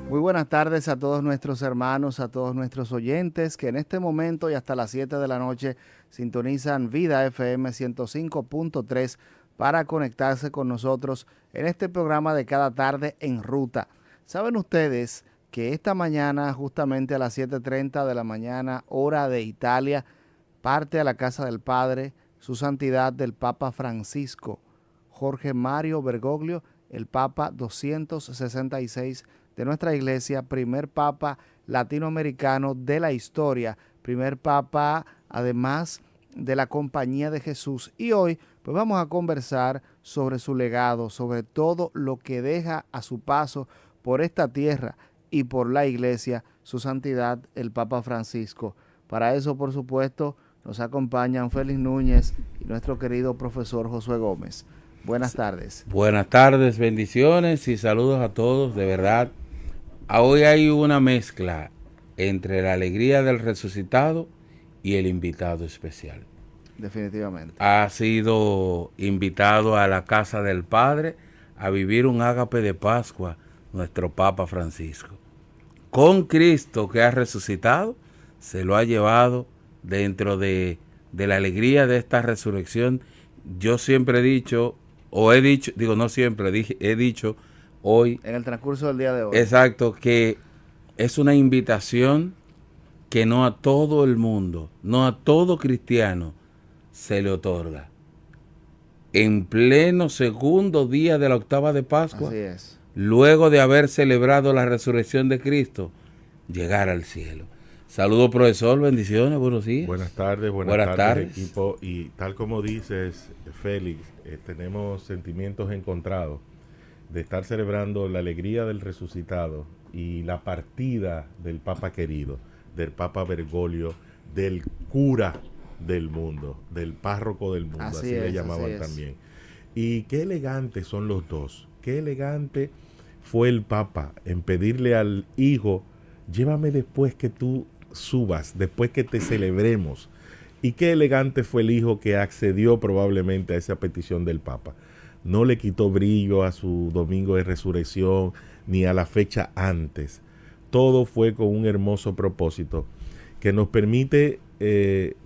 Muy buenas tardes a todos nuestros hermanos, a todos nuestros oyentes que en este momento y hasta las 7 de la noche sintonizan Vida FM 105.3 para conectarse con nosotros en este programa de cada tarde en ruta. ¿Saben ustedes que esta mañana, justamente a las 7:30 de la mañana, hora de Italia, parte a la casa del Padre su santidad del Papa Francisco, Jorge Mario Bergoglio, el Papa 266 de nuestra iglesia, primer Papa latinoamericano de la historia, primer Papa además de la Compañía de Jesús. Y hoy pues vamos a conversar sobre su legado, sobre todo lo que deja a su paso por esta tierra y por la iglesia, su santidad el Papa Francisco. Para eso, por supuesto, nos acompañan Félix Núñez y nuestro querido profesor Josué Gómez. Buenas tardes. Buenas tardes, bendiciones y saludos a todos, de verdad. Hoy hay una mezcla entre la alegría del resucitado y el invitado especial. Definitivamente. Ha sido invitado a la casa del Padre a vivir un ágape de Pascua, nuestro Papa Francisco. Con Cristo que ha resucitado, se lo ha llevado dentro de la alegría de esta resurrección. Yo siempre he dicho, he dicho hoy, en el transcurso del día de hoy. Exacto, que es una invitación que no a todo el mundo, no a todo cristiano se le otorga. En pleno segundo día de la octava de Pascua, así es, luego de haber celebrado la resurrección de Cristo, llegar al cielo. Saludos, profesor, bendiciones, buenos días. Buenas tardes, equipo. Y tal como dices, Félix, tenemos sentimientos encontrados de estar celebrando la alegría del resucitado y la partida del Papa querido, del Papa Bergoglio, del cura del mundo, del párroco del mundo, así le llamaban también. Y qué elegantes son los dos, qué elegante fue el Papa en pedirle al Hijo, llévame después que tú subas, después que te celebremos. Y qué elegante fue el Hijo que accedió probablemente a esa petición del Papa. No le quitó brillo a su domingo de resurrección ni a la fecha antes. Todo fue con un hermoso propósito que nos permite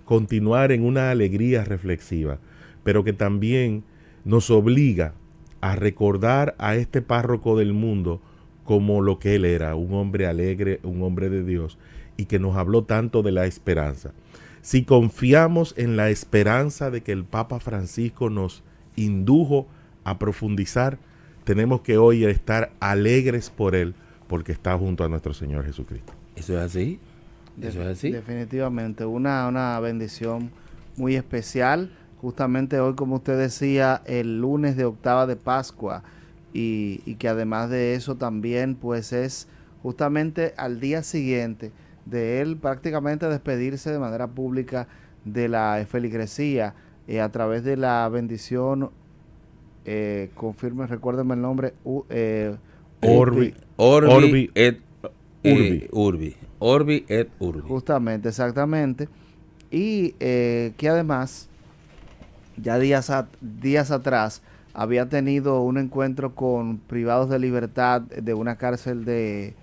continuar en una alegría reflexiva, pero que también nos obliga a recordar a este párroco del mundo como lo que él era, un hombre alegre, un hombre de Dios, y que nos habló tanto de la esperanza. Si confiamos en la esperanza de que el Papa Francisco nos indujo a profundizar, tenemos que hoy estar alegres por él, porque está junto a nuestro Señor Jesucristo. ¿Eso es así? ¿Eso es así? Definitivamente, una bendición muy especial. Justamente hoy, como usted decía, el lunes de octava de Pascua, y que además de eso también pues es justamente al día siguiente de él prácticamente despedirse de manera pública de la feligresía a través de la bendición, recuérdenme el nombre, Orbi et Urbi. Justamente, exactamente. Y que además, ya días atrás, había tenido un encuentro con privados de libertad de una cárcel de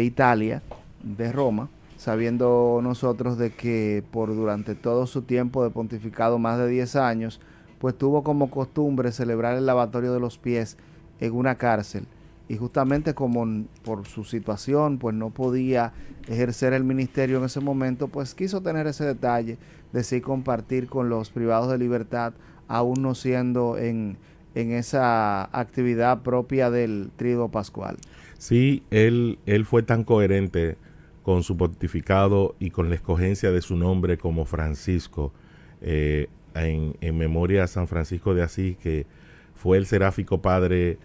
Italia, de Roma, sabiendo nosotros de que durante todo su tiempo de pontificado, más de 10 años, pues tuvo como costumbre celebrar el lavatorio de los pies en una cárcel. Y justamente como por su situación pues no podía ejercer el ministerio en ese momento, pues quiso tener ese detalle de sí compartir con los privados de libertad, aún no siendo en esa actividad propia del Tríduo Pascual. Sí, él fue tan coherente con su pontificado y con la escogencia de su nombre como Francisco, en memoria a San Francisco de Asís, que fue el seráfico padre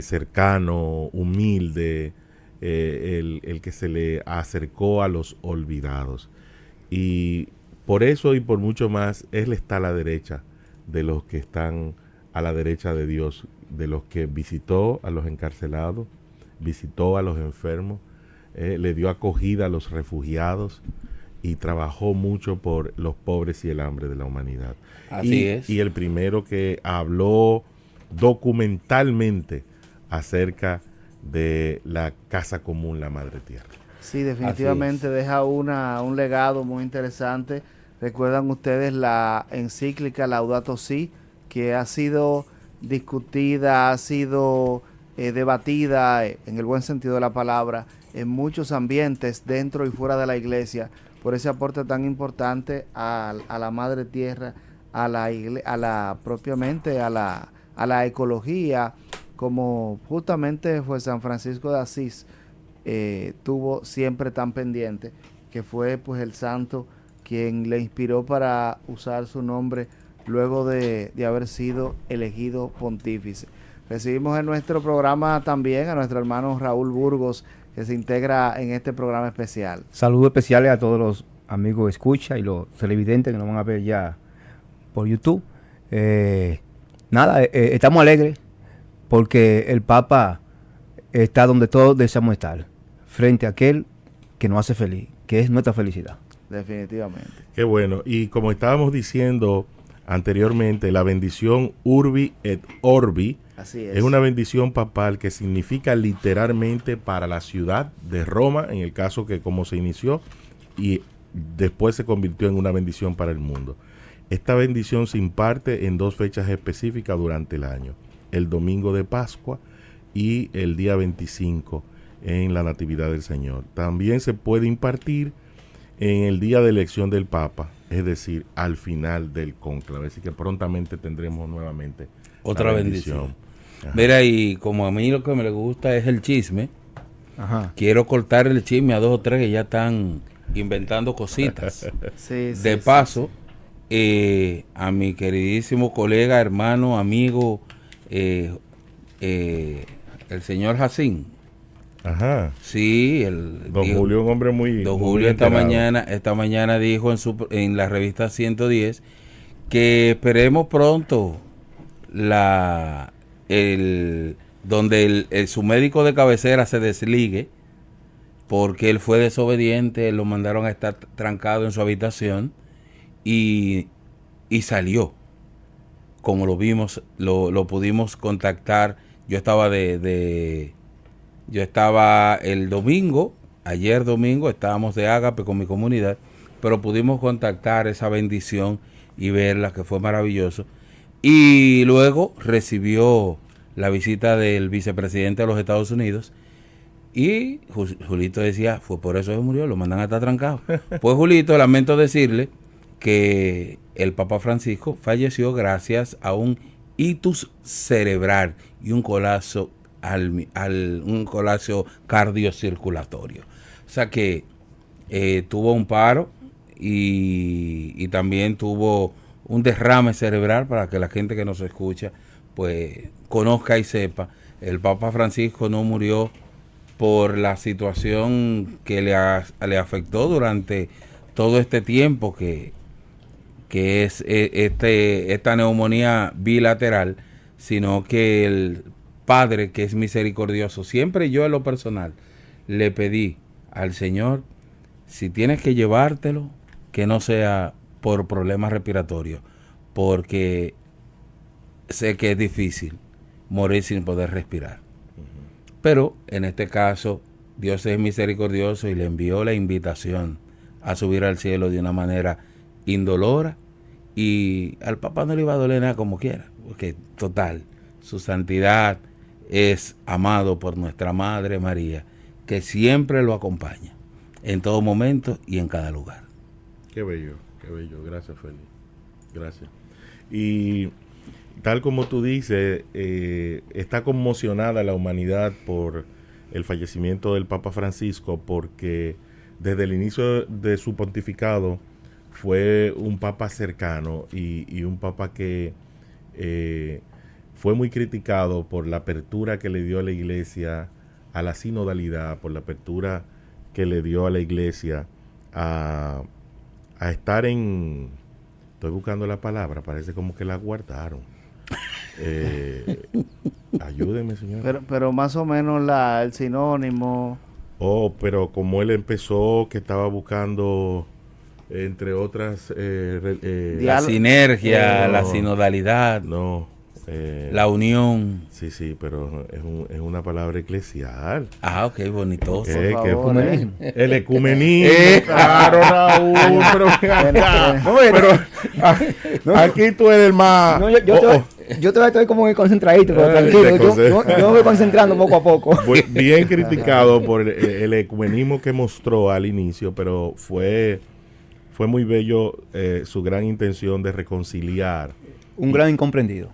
cercano, humilde, el que se le acercó a los olvidados. Y por eso y por mucho más, él está a la derecha de los que están a la derecha de Dios, de los que visitó a los encarcelados, visitó a los enfermos, le dio acogida a los refugiados y trabajó mucho por los pobres y el hambre de la humanidad. Así es. Y el primero que habló documentalmente acerca de la casa común, la Madre Tierra. Sí, definitivamente deja un legado muy interesante. Recuerdan ustedes la encíclica Laudato Si, que ha sido discutida, ha sido debatida en el buen sentido de la palabra en muchos ambientes dentro y fuera de la iglesia, por ese aporte tan importante a la Madre Tierra, a la ecología, como justamente fue San Francisco de Asís tuvo siempre tan pendiente, que fue pues el santo quien le inspiró para usar su nombre luego de haber sido elegido pontífice. Recibimos en nuestro programa también a nuestro hermano Raúl Burgos, que se integra en este programa especial. Saludos especiales a todos los amigos escucha y los televidentes que nos van a ver ya por YouTube. Estamos alegres porque el Papa está donde todos deseamos estar, frente a aquel que nos hace feliz, que es nuestra felicidad. Definitivamente. Qué bueno. Y como estábamos diciendo anteriormente, la bendición Urbi et Orbi es una bendición papal que significa literalmente para la ciudad de Roma, en el caso que como se inició, y después se convirtió en una bendición para el mundo. Esta bendición se imparte en 2 fechas específicas durante el año: el domingo de Pascua y el día 25 en la Natividad del Señor. También se puede impartir en el día de elección del Papa, es decir, al final del cónclave. Así que prontamente tendremos nuevamente otra bendición. Mira, y como a mí lo que me gusta es el chisme, quiero cortar el chisme a 2 o 3 que ya están inventando cositas. De paso, a mi queridísimo colega, hermano, amigo, el señor Jacín. Ajá. Sí, Don Julio, un hombre muy... Don Julio esta mañana dijo en la revista 110 que esperemos pronto donde su médico de cabecera se desligue, porque él fue desobediente, lo mandaron a estar trancado en su habitación y salió. Como lo vimos, lo pudimos contactar. Yo estaba el domingo, ayer domingo, estábamos de Ágape con mi comunidad, pero pudimos contactar esa bendición y verla, que fue maravilloso. Y luego recibió la visita del vicepresidente de los Estados Unidos y Julito decía, fue por eso que murió, lo mandan a estar trancado. Pues Julito, lamento decirle que el Papa Francisco falleció gracias a un ictus cerebral y un colapso cardiocirculatorio. O sea que tuvo un paro y también tuvo un derrame cerebral, para que la gente que nos escucha pues conozca y sepa. El Papa Francisco no murió por la situación que le afectó durante todo este tiempo, que es esta neumonía bilateral, sino que el Padre, que es misericordioso, siempre yo en lo personal le pedí al Señor, si tienes que llevártelo, que no sea por problemas respiratorios, porque sé que es difícil morir sin poder respirar. Pero en este caso Dios es misericordioso y le envió la invitación a subir al cielo de una manera indolora, y al Papa no le iba a doler nada como quiera, porque total, su santidad es amado por nuestra Madre María, que siempre lo acompaña en todo momento y en cada lugar. Qué bello, gracias Félix, gracias. Y tal como tú dices, está conmocionada la humanidad por el fallecimiento del Papa Francisco, porque desde el inicio de su pontificado fue un papa cercano y un papa que fue muy criticado por la apertura que le dio a la iglesia a la sinodalidad, por la apertura que le dio a la iglesia a estar en... Estoy buscando la palabra, parece como que la guardaron. Ayúdeme, señor. Pero más o menos el sinónimo. Oh, pero como él empezó, que estaba buscando, entre otras... la sinergia, la sinodalidad. No, La unión. Sí, pero es una palabra eclesial. Ok, bonito. El ecumenismo. Claro, Raúl, pero aquí tú eres el más... No, yo todavía estoy como concentradito, pero tranquilo, yo me voy concentrando poco a poco. Bien criticado por el ecumenismo que mostró al inicio, pero fue muy bello su gran intención de reconciliar. Un gran incomprendido.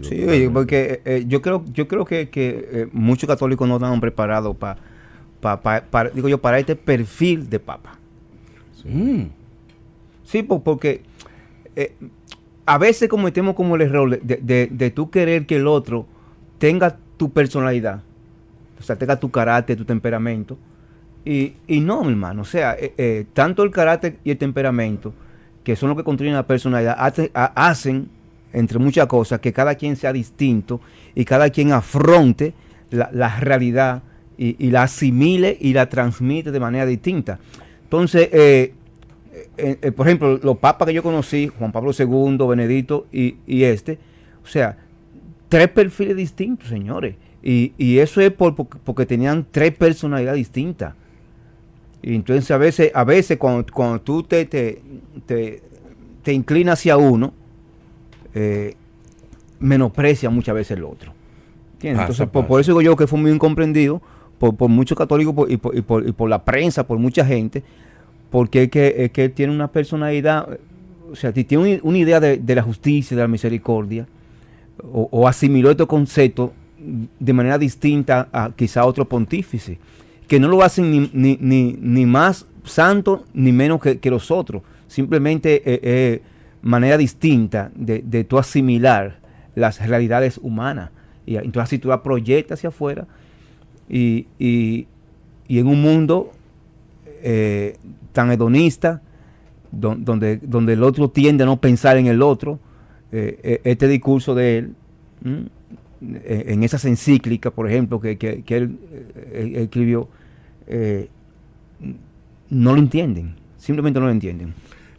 Sí, oye, porque yo creo que muchos católicos no están preparados para este perfil de papa. Sí, porque a veces cometemos como el error de tú querer que el otro tenga tu personalidad, o sea, tenga tu carácter, tu temperamento, y no, mi hermano, o sea, tanto el carácter y el temperamento, que son los que construyen la personalidad, hacen, entre muchas cosas, que cada quien sea distinto y cada quien afronte la realidad y la asimile y la transmite de manera distinta. Entonces, por ejemplo, los papas que yo conocí, Juan Pablo II, Benedicto y o sea, 3 perfiles distintos, señores. Y eso es porque tenían 3 personalidades distintas. Y entonces a veces cuando tú te inclinas hacia uno, menosprecia muchas veces el otro. Entonces, por eso digo yo que fue muy incomprendido por muchos católicos y por la prensa, por mucha gente, porque es que él tiene una personalidad, o sea, tiene una idea de la justicia, de la misericordia, o asimiló estos conceptos de manera distinta a quizá otro pontífice, que no lo hacen ni más santo ni menos que los otros, simplemente manera distinta de tú asimilar las realidades humanas, y entonces así tú la proyectas hacia afuera, y en un mundo tan hedonista, donde el otro tiende a no pensar en el otro, este discurso de él, en esas encíclicas, por ejemplo, que él escribió, no lo entienden, simplemente no lo entienden.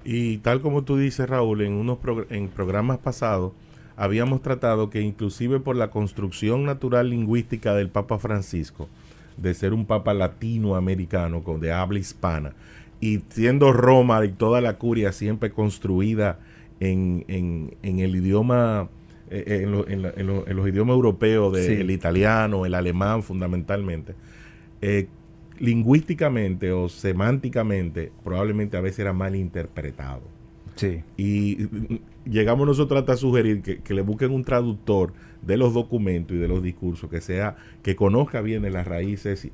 Y tal como tú dices, Raúl, en programas pasados habíamos tratado que inclusive por la construcción natural lingüística del Papa Francisco, de ser un papa latinoamericano de habla hispana, y siendo Roma y toda la curia siempre construida en el idioma, en los idiomas europeos, el italiano, el alemán fundamentalmente, lingüísticamente o semánticamente probablemente a veces era mal interpretado. Sí. Y llegamos nosotros hasta a sugerir que le busquen un traductor de los documentos y de los discursos que conozca bien de las raíces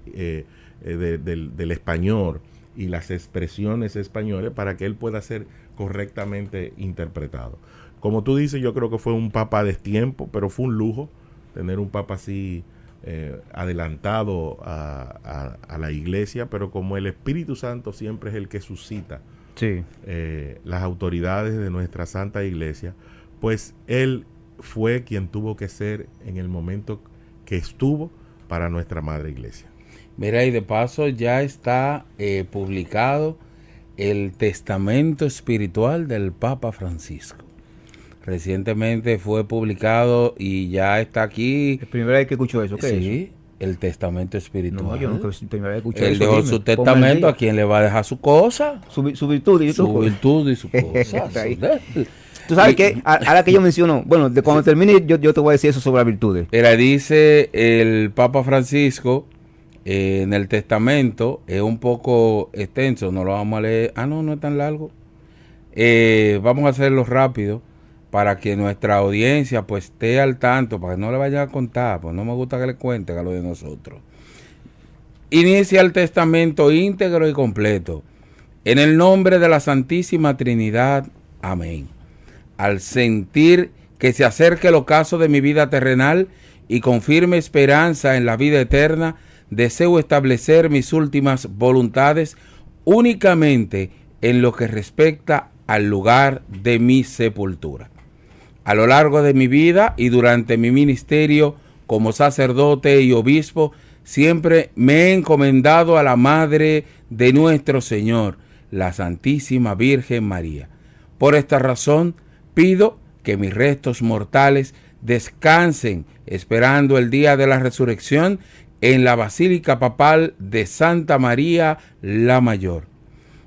del español y las expresiones españolas, para que él pueda ser correctamente interpretado. Como tú dices, yo creo que fue un papa a destiempo, pero fue un lujo tener un papa así adelantado a la iglesia, pero como el Espíritu Santo siempre es el que suscita las autoridades de nuestra Santa Iglesia, pues él fue quien tuvo que ser en el momento que estuvo para nuestra Madre Iglesia. Mira, y de paso ya está publicado el testamento espiritual del Papa Francisco. Recientemente fue publicado y ya está aquí. Es primera vez que escucho eso. ¿Qué es eso? El testamento espiritual. No, yo nunca primera vez escuché él eso. dejó su testamento, ¿a quién le va a dejar su cosa? Su virtud y su virtud y su cosa. Tú sabes que ahora que yo menciono, bueno, de cuando termine yo te voy a decir eso sobre las virtudes. Era, dice el Papa Francisco en el testamento, es un poco extenso, no lo vamos a leer. No es tan largo. Vamos a hacerlo rápido para que nuestra audiencia pues esté al tanto, para que no le vayan a contar, pues no me gusta que le cuenten a lo de nosotros. Inicia el testamento íntegro y completo. En el nombre de la Santísima Trinidad. Amén. Al sentir que se acerca el ocaso de mi vida terrenal y con firme esperanza en la vida eterna, deseo establecer mis últimas voluntades únicamente en lo que respecta al lugar de mi sepultura. A lo largo de mi vida y durante mi ministerio como sacerdote y obispo, siempre me he encomendado a la Madre de nuestro Señor, la Santísima Virgen María. Por esta razón, pido que mis restos mortales descansen esperando el día de la resurrección en la Basílica Papal de Santa María la Mayor.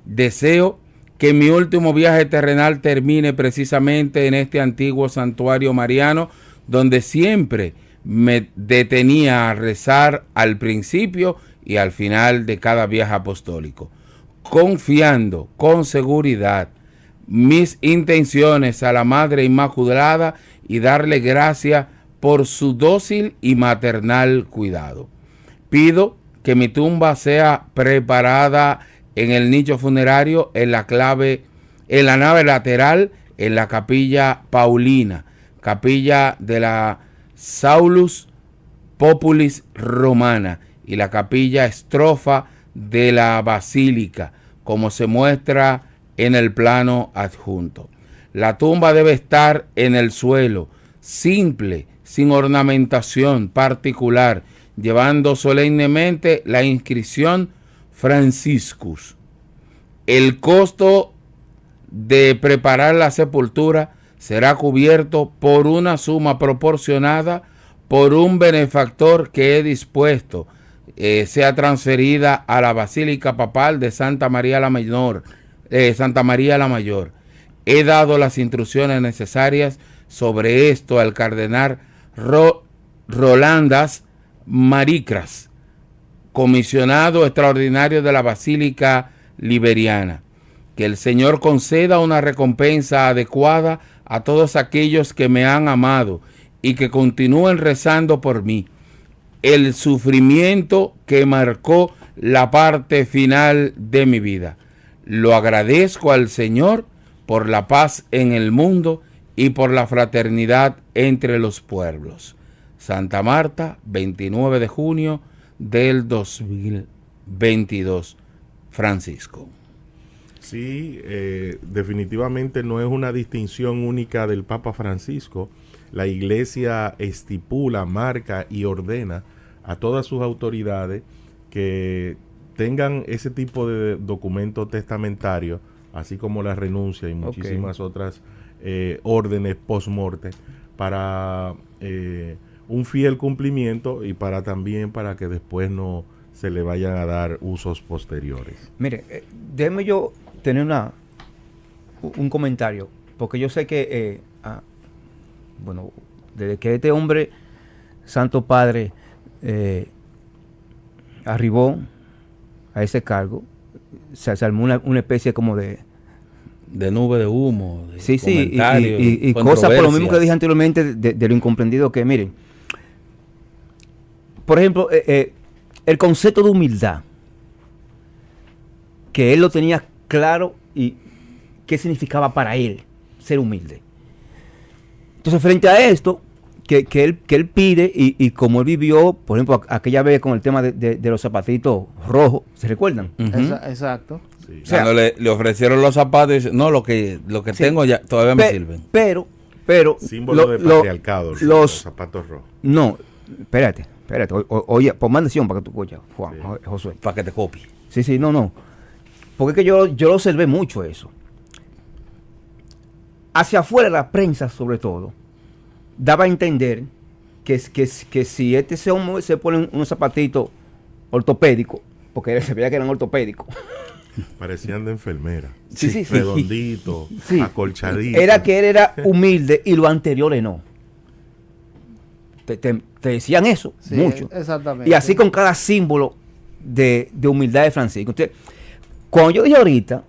Deseo que mi último viaje terrenal termine precisamente en este antiguo santuario mariano, donde siempre me detenía a rezar al principio y al final de cada viaje apostólico, confiando con seguridad mis intenciones a la Madre Inmaculada y darle gracias por su dócil y maternal cuidado. Pido que mi tumba sea preparada en el nicho funerario en la nave lateral, en la capilla Paulina, capilla de la Saulus Populis Romana y la capilla estrofa de la basílica, como se muestra en el plano adjunto. La tumba debe estar en el suelo, simple, sin ornamentación particular, llevando solemnemente la inscripción Franciscus. El costo de preparar la sepultura será cubierto por una suma proporcionada por un benefactor que he dispuesto sea transferida a la Basílica Papal de Santa María la Mayor. He dado las instrucciones necesarias sobre esto al cardenal Rolandas Maricras, comisionado extraordinario de la Basílica Liberiana. Que el Señor conceda una recompensa adecuada a todos aquellos que me han amado y que continúen rezando por mí. El sufrimiento que marcó la parte final de mi vida. Lo agradezco al Señor por la paz en el mundo y por la fraternidad entre los pueblos. Santa Marta, 29 de junio del 2022. Francisco. Sí, definitivamente no es una distinción única del Papa Francisco. La Iglesia estipula, marca y ordena a todas sus autoridades que tengan ese tipo de documento testamentario, así como la renuncia y muchísimas otras órdenes post-morte, para un fiel cumplimiento y para que después no se le vayan a dar usos posteriores. Mire, déjeme yo tener un comentario, porque yo sé que, desde que este hombre, Santo Padre, arribó a ese cargo, se armó una especie como de nube de humo, de comentarios, y cosas por lo mismo que dije anteriormente de lo incomprendido que, miren, por ejemplo, el concepto de humildad, que él lo tenía claro y qué significaba para él ser humilde. Entonces, frente a esto, que él pide, y como él vivió, por ejemplo, aquella vez con el tema de los zapatitos rojos, ¿se recuerdan? Exacto. Sí. O sea, cuando le ofrecieron los zapatos, dice, no, lo que sí, tengo ya todavía me sirven. Pero símbolo de patriarcado, los zapatos rojos. No, espérate. Oye, pon más atención para que tú escuches, Juan, sí. Josué. Para que te copie. Sí, no. Porque es que yo lo observé mucho eso. Hacia afuera la prensa, sobre todo, daba a entender que si ese hombre se pone unos zapatitos ortopédicos, porque se veía que eran ortopédicos. Parecían de enfermera. Sí. Redondito, acolchadito. Era que él era humilde y lo anterior no. Te decían eso, sí, mucho. Exactamente. Y así con cada símbolo de humildad de Francisco. Entonces, cuando yo dije ahorita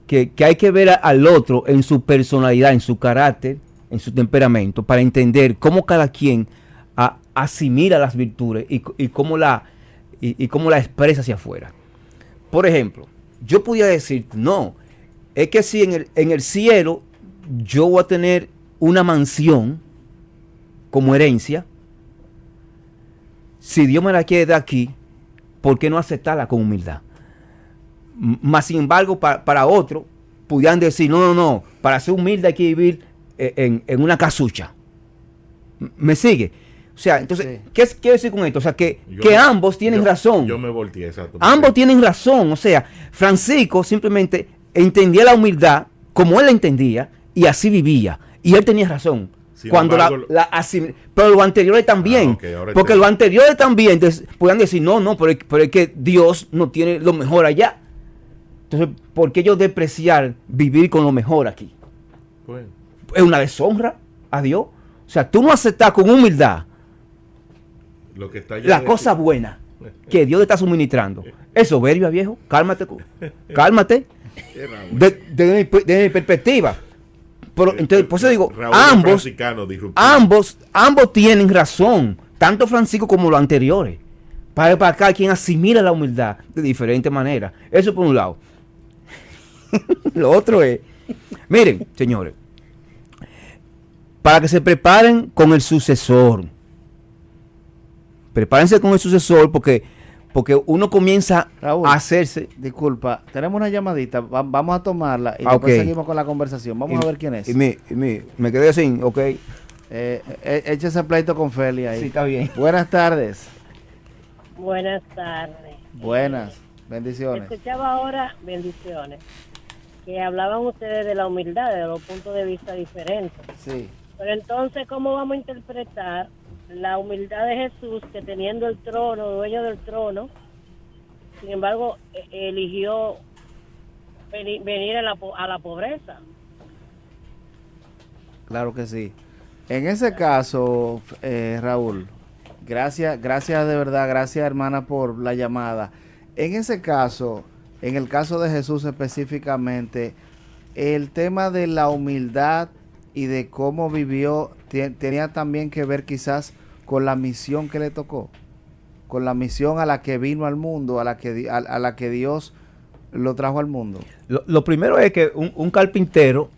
que hay que ver al otro en su personalidad, en su carácter, en su temperamento, para entender cómo cada quien asimila las virtudes y cómo la expresa hacia afuera. Por ejemplo, yo podía decir, no, es que si en el cielo yo voy a tener una mansión como herencia, si Dios me la quiere dar aquí, ¿por qué no aceptarla con humildad? Más sin embargo, para otros, pudieran decir, no, para ser humilde hay que vivir en una casucha. ¿Me sigue? O sea, entonces, sí. ¿Qué quiero decir con esto? O sea, que ambos tienen razón. Yo me volteé, exacto. Ambos tienen razón. O sea, Francisco simplemente entendía la humildad como él la entendía y así vivía. Y él tenía razón. Cuando embargo, pero los anteriores también. Porque los anteriores también puedan decir, no, pero es que Dios no tiene lo mejor allá. Entonces, ¿por qué yo despreciar vivir con lo mejor aquí? Bueno. Es una deshonra a Dios. O sea, tú no aceptas con humildad lo que está la cosa buena que Dios te está suministrando. Es soberbia, viejo. Cálmate. Cálmate. Desde mi perspectiva. Pero, entonces, por eso digo, ambos tienen razón. Tanto Francisco como los anteriores. Para acá quien asimila la humildad de diferente manera. Eso por un lado. Lo otro es, miren, señores, para que se preparen con el sucesor. Prepárense con el sucesor porque uno comienza Raúl, a hacerse. Disculpa, tenemos una llamadita, vamos a tomarla y después seguimos con la conversación. Vamos a ver quién es. Me quedé sin, ok. Échese pleito con Feli ahí. Sí, está bien. Buenas tardes. Buenas tardes. Buenas, bendiciones. Escuchaba ahora, bendiciones, que hablaban ustedes de la humildad, de los puntos de vista diferentes. Sí. Pero entonces, ¿cómo vamos a interpretar la humildad de Jesús, que teniendo el trono, dueño del trono, sin embargo, eligió venir a la pobreza? Claro que sí. En ese caso, Raúl, gracias de verdad, gracias hermana por la llamada. En ese caso, en el caso de Jesús específicamente, el tema de la humildad y de cómo vivió tenía también que ver quizás con la misión que le tocó, con la misión a la que vino al mundo, a la que Dios lo trajo al mundo. Lo primero es que un carpintero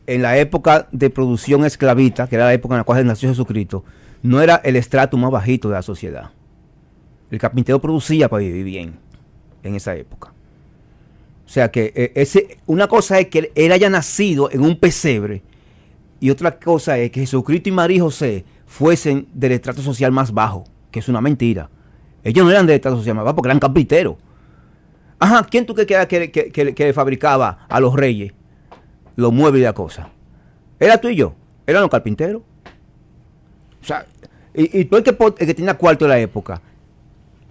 en la época de producción esclavita, que era la época en la cual nació Jesucristo, no era el estrato más bajito de la sociedad. El carpintero producía para vivir bien en esa época. O sea que una cosa es que él haya nacido en un pesebre y otra cosa es que Jesucristo y María y José fuesen del estrato social más bajo, que es una mentira. Ellos no eran del estrato social más bajo porque eran carpinteros. Ajá, ¿quién tú crees que fabricaba a los reyes los muebles y la cosa? Era tú y yo, eran los carpinteros. O sea, y tú el que tenía cuarto de la época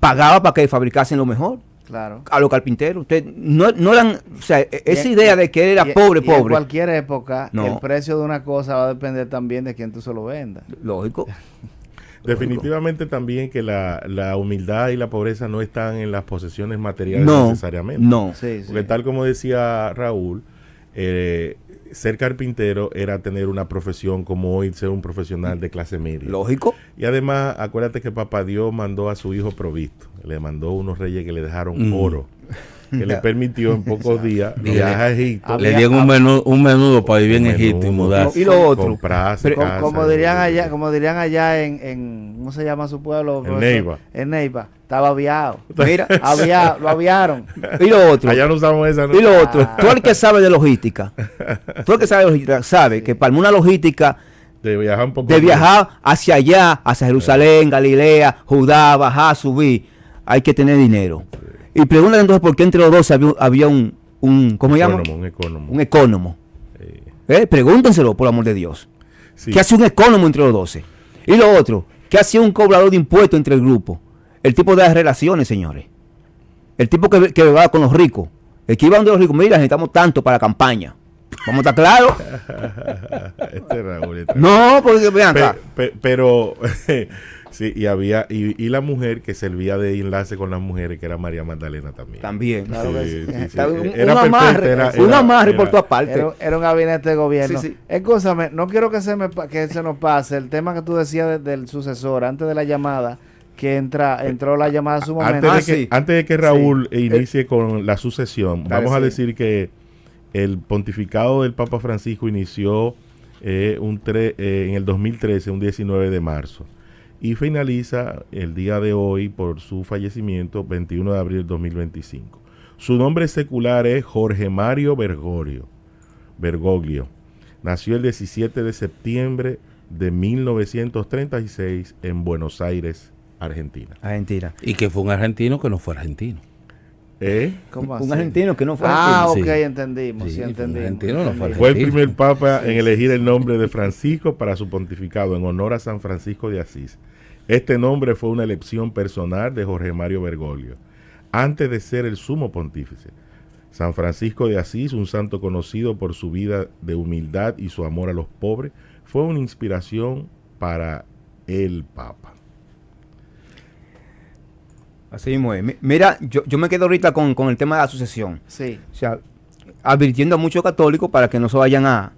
pagaba para que fabricasen lo mejor. Claro. A los carpinteros. Ustedes no eran, o sea, esa idea de que era pobre. En cualquier época, el precio de una cosa va a depender también de quién tú se lo vendas. Lógico. Definitivamente también que la humildad y la pobreza no están en las posesiones materiales necesariamente. No. Porque tal como decía Raúl, ser carpintero era tener una profesión como hoy ser un profesional de clase media. Lógico. Y además, acuérdate que Papá Dios mandó a su hijo provisto. Le mandó unos reyes que le dejaron oro. Que le permitió en pocos días viajar a Egipto. Le dieron un menudo para vivir en Egipto y mudarse. Y lo otro. Comprarse casa, como dirían allá en ¿cómo se llama su pueblo? En Neiva. En Neiva. Estaba aviado. Mira, lo aviaron. Y lo otro. Allá no usamos esa. ¿No? Y lo otro. Tú el que sabe de logística. Sabe que para una logística de viajar un poco. De viajar hacia allá, hacia Jerusalén, Galilea, Judá, bajar, subir. Hay que tener dinero. Y preguntan entonces por qué entre los dos había un ¿cómo se llama? Un ecónomo. Pregúntenselo, por amor de Dios. Sí. ¿Qué hace un ecónomo entre los 12? Y lo otro, ¿qué hacía un cobrador de impuestos entre el grupo? El tipo de las relaciones, señores. El tipo que va con los ricos. El que iba donde los ricos, mira, necesitamos tanto para la campaña. ¿Vamos a estar claros? Raúl, no, porque vean acá. Pero sí, y la mujer que servía de enlace con las mujeres, que era María Magdalena también. También. Claro sí. Un amarre por todas partes. Era un gabinete de gobierno. Sí. Escúchame, no quiero que se nos pase el tema que tú decías del sucesor, antes de la llamada, que entró la llamada a su momento. Antes de que Raúl inicie con la sucesión, vamos a decir que el pontificado del Papa Francisco inició en el 2013, un 19 de marzo. Y finaliza el día de hoy por su fallecimiento, 21 de abril del 2025. Su nombre secular es Jorge Mario Bergoglio. Nació el 17 de septiembre de 1936 en Buenos Aires, Argentina. Y que fue un argentino que no fue argentino. ¿Cómo así? Un argentino que no fue argentino. argentino. Ok, entendimos. Sí, entendimos. Fue el primer papa en elegir el nombre de Francisco para su pontificado en honor a San Francisco de Asís. Este nombre fue una elección personal de Jorge Mario Bergoglio, antes de ser el sumo pontífice. San Francisco de Asís, un santo conocido por su vida de humildad y su amor a los pobres, fue una inspiración para el Papa. Así mismo es. Mira, yo me quedo ahorita con el tema de la sucesión. Sí. O sea, advirtiendo a muchos católicos para que no se vayan a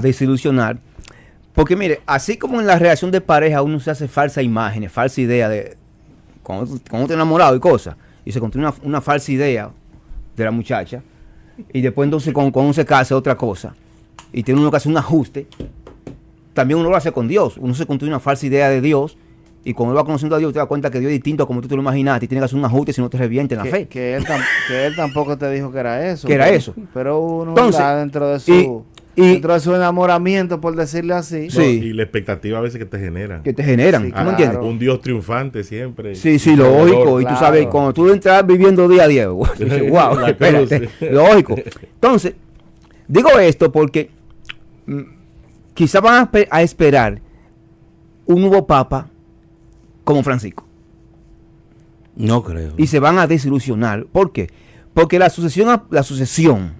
desilusionar. Porque mire, así como en la relación de pareja uno se hace falsas imágenes, falsa idea de cuando te enamorado y cosas, y se construye una falsa idea de la muchacha, y después entonces cuando uno se casa otra cosa, y tiene uno que hacer un ajuste, también uno lo hace con Dios. Uno se construye una falsa idea de Dios, y cuando uno va conociendo a Dios te das cuenta que Dios es distinto a como tú te lo imaginaste, y tienes que hacer un ajuste si no te revienta en la fe. Que él tampoco te dijo que era eso. Que era eso. Pero uno entonces, está dentro de su... dentro de su enamoramiento, por decirlo así. Sí. Y la expectativa a veces que te generan. Que te generan, sí, ¿no entiendes? Un Dios triunfante siempre. Sí, lógico. Y tú sabes, cuando tú entras viviendo día a día, wow, espérate, lógico. Entonces, digo esto porque quizás van a esperar un nuevo papa como Francisco. No creo. Y se van a desilusionar. ¿Por qué? Porque la sucesión,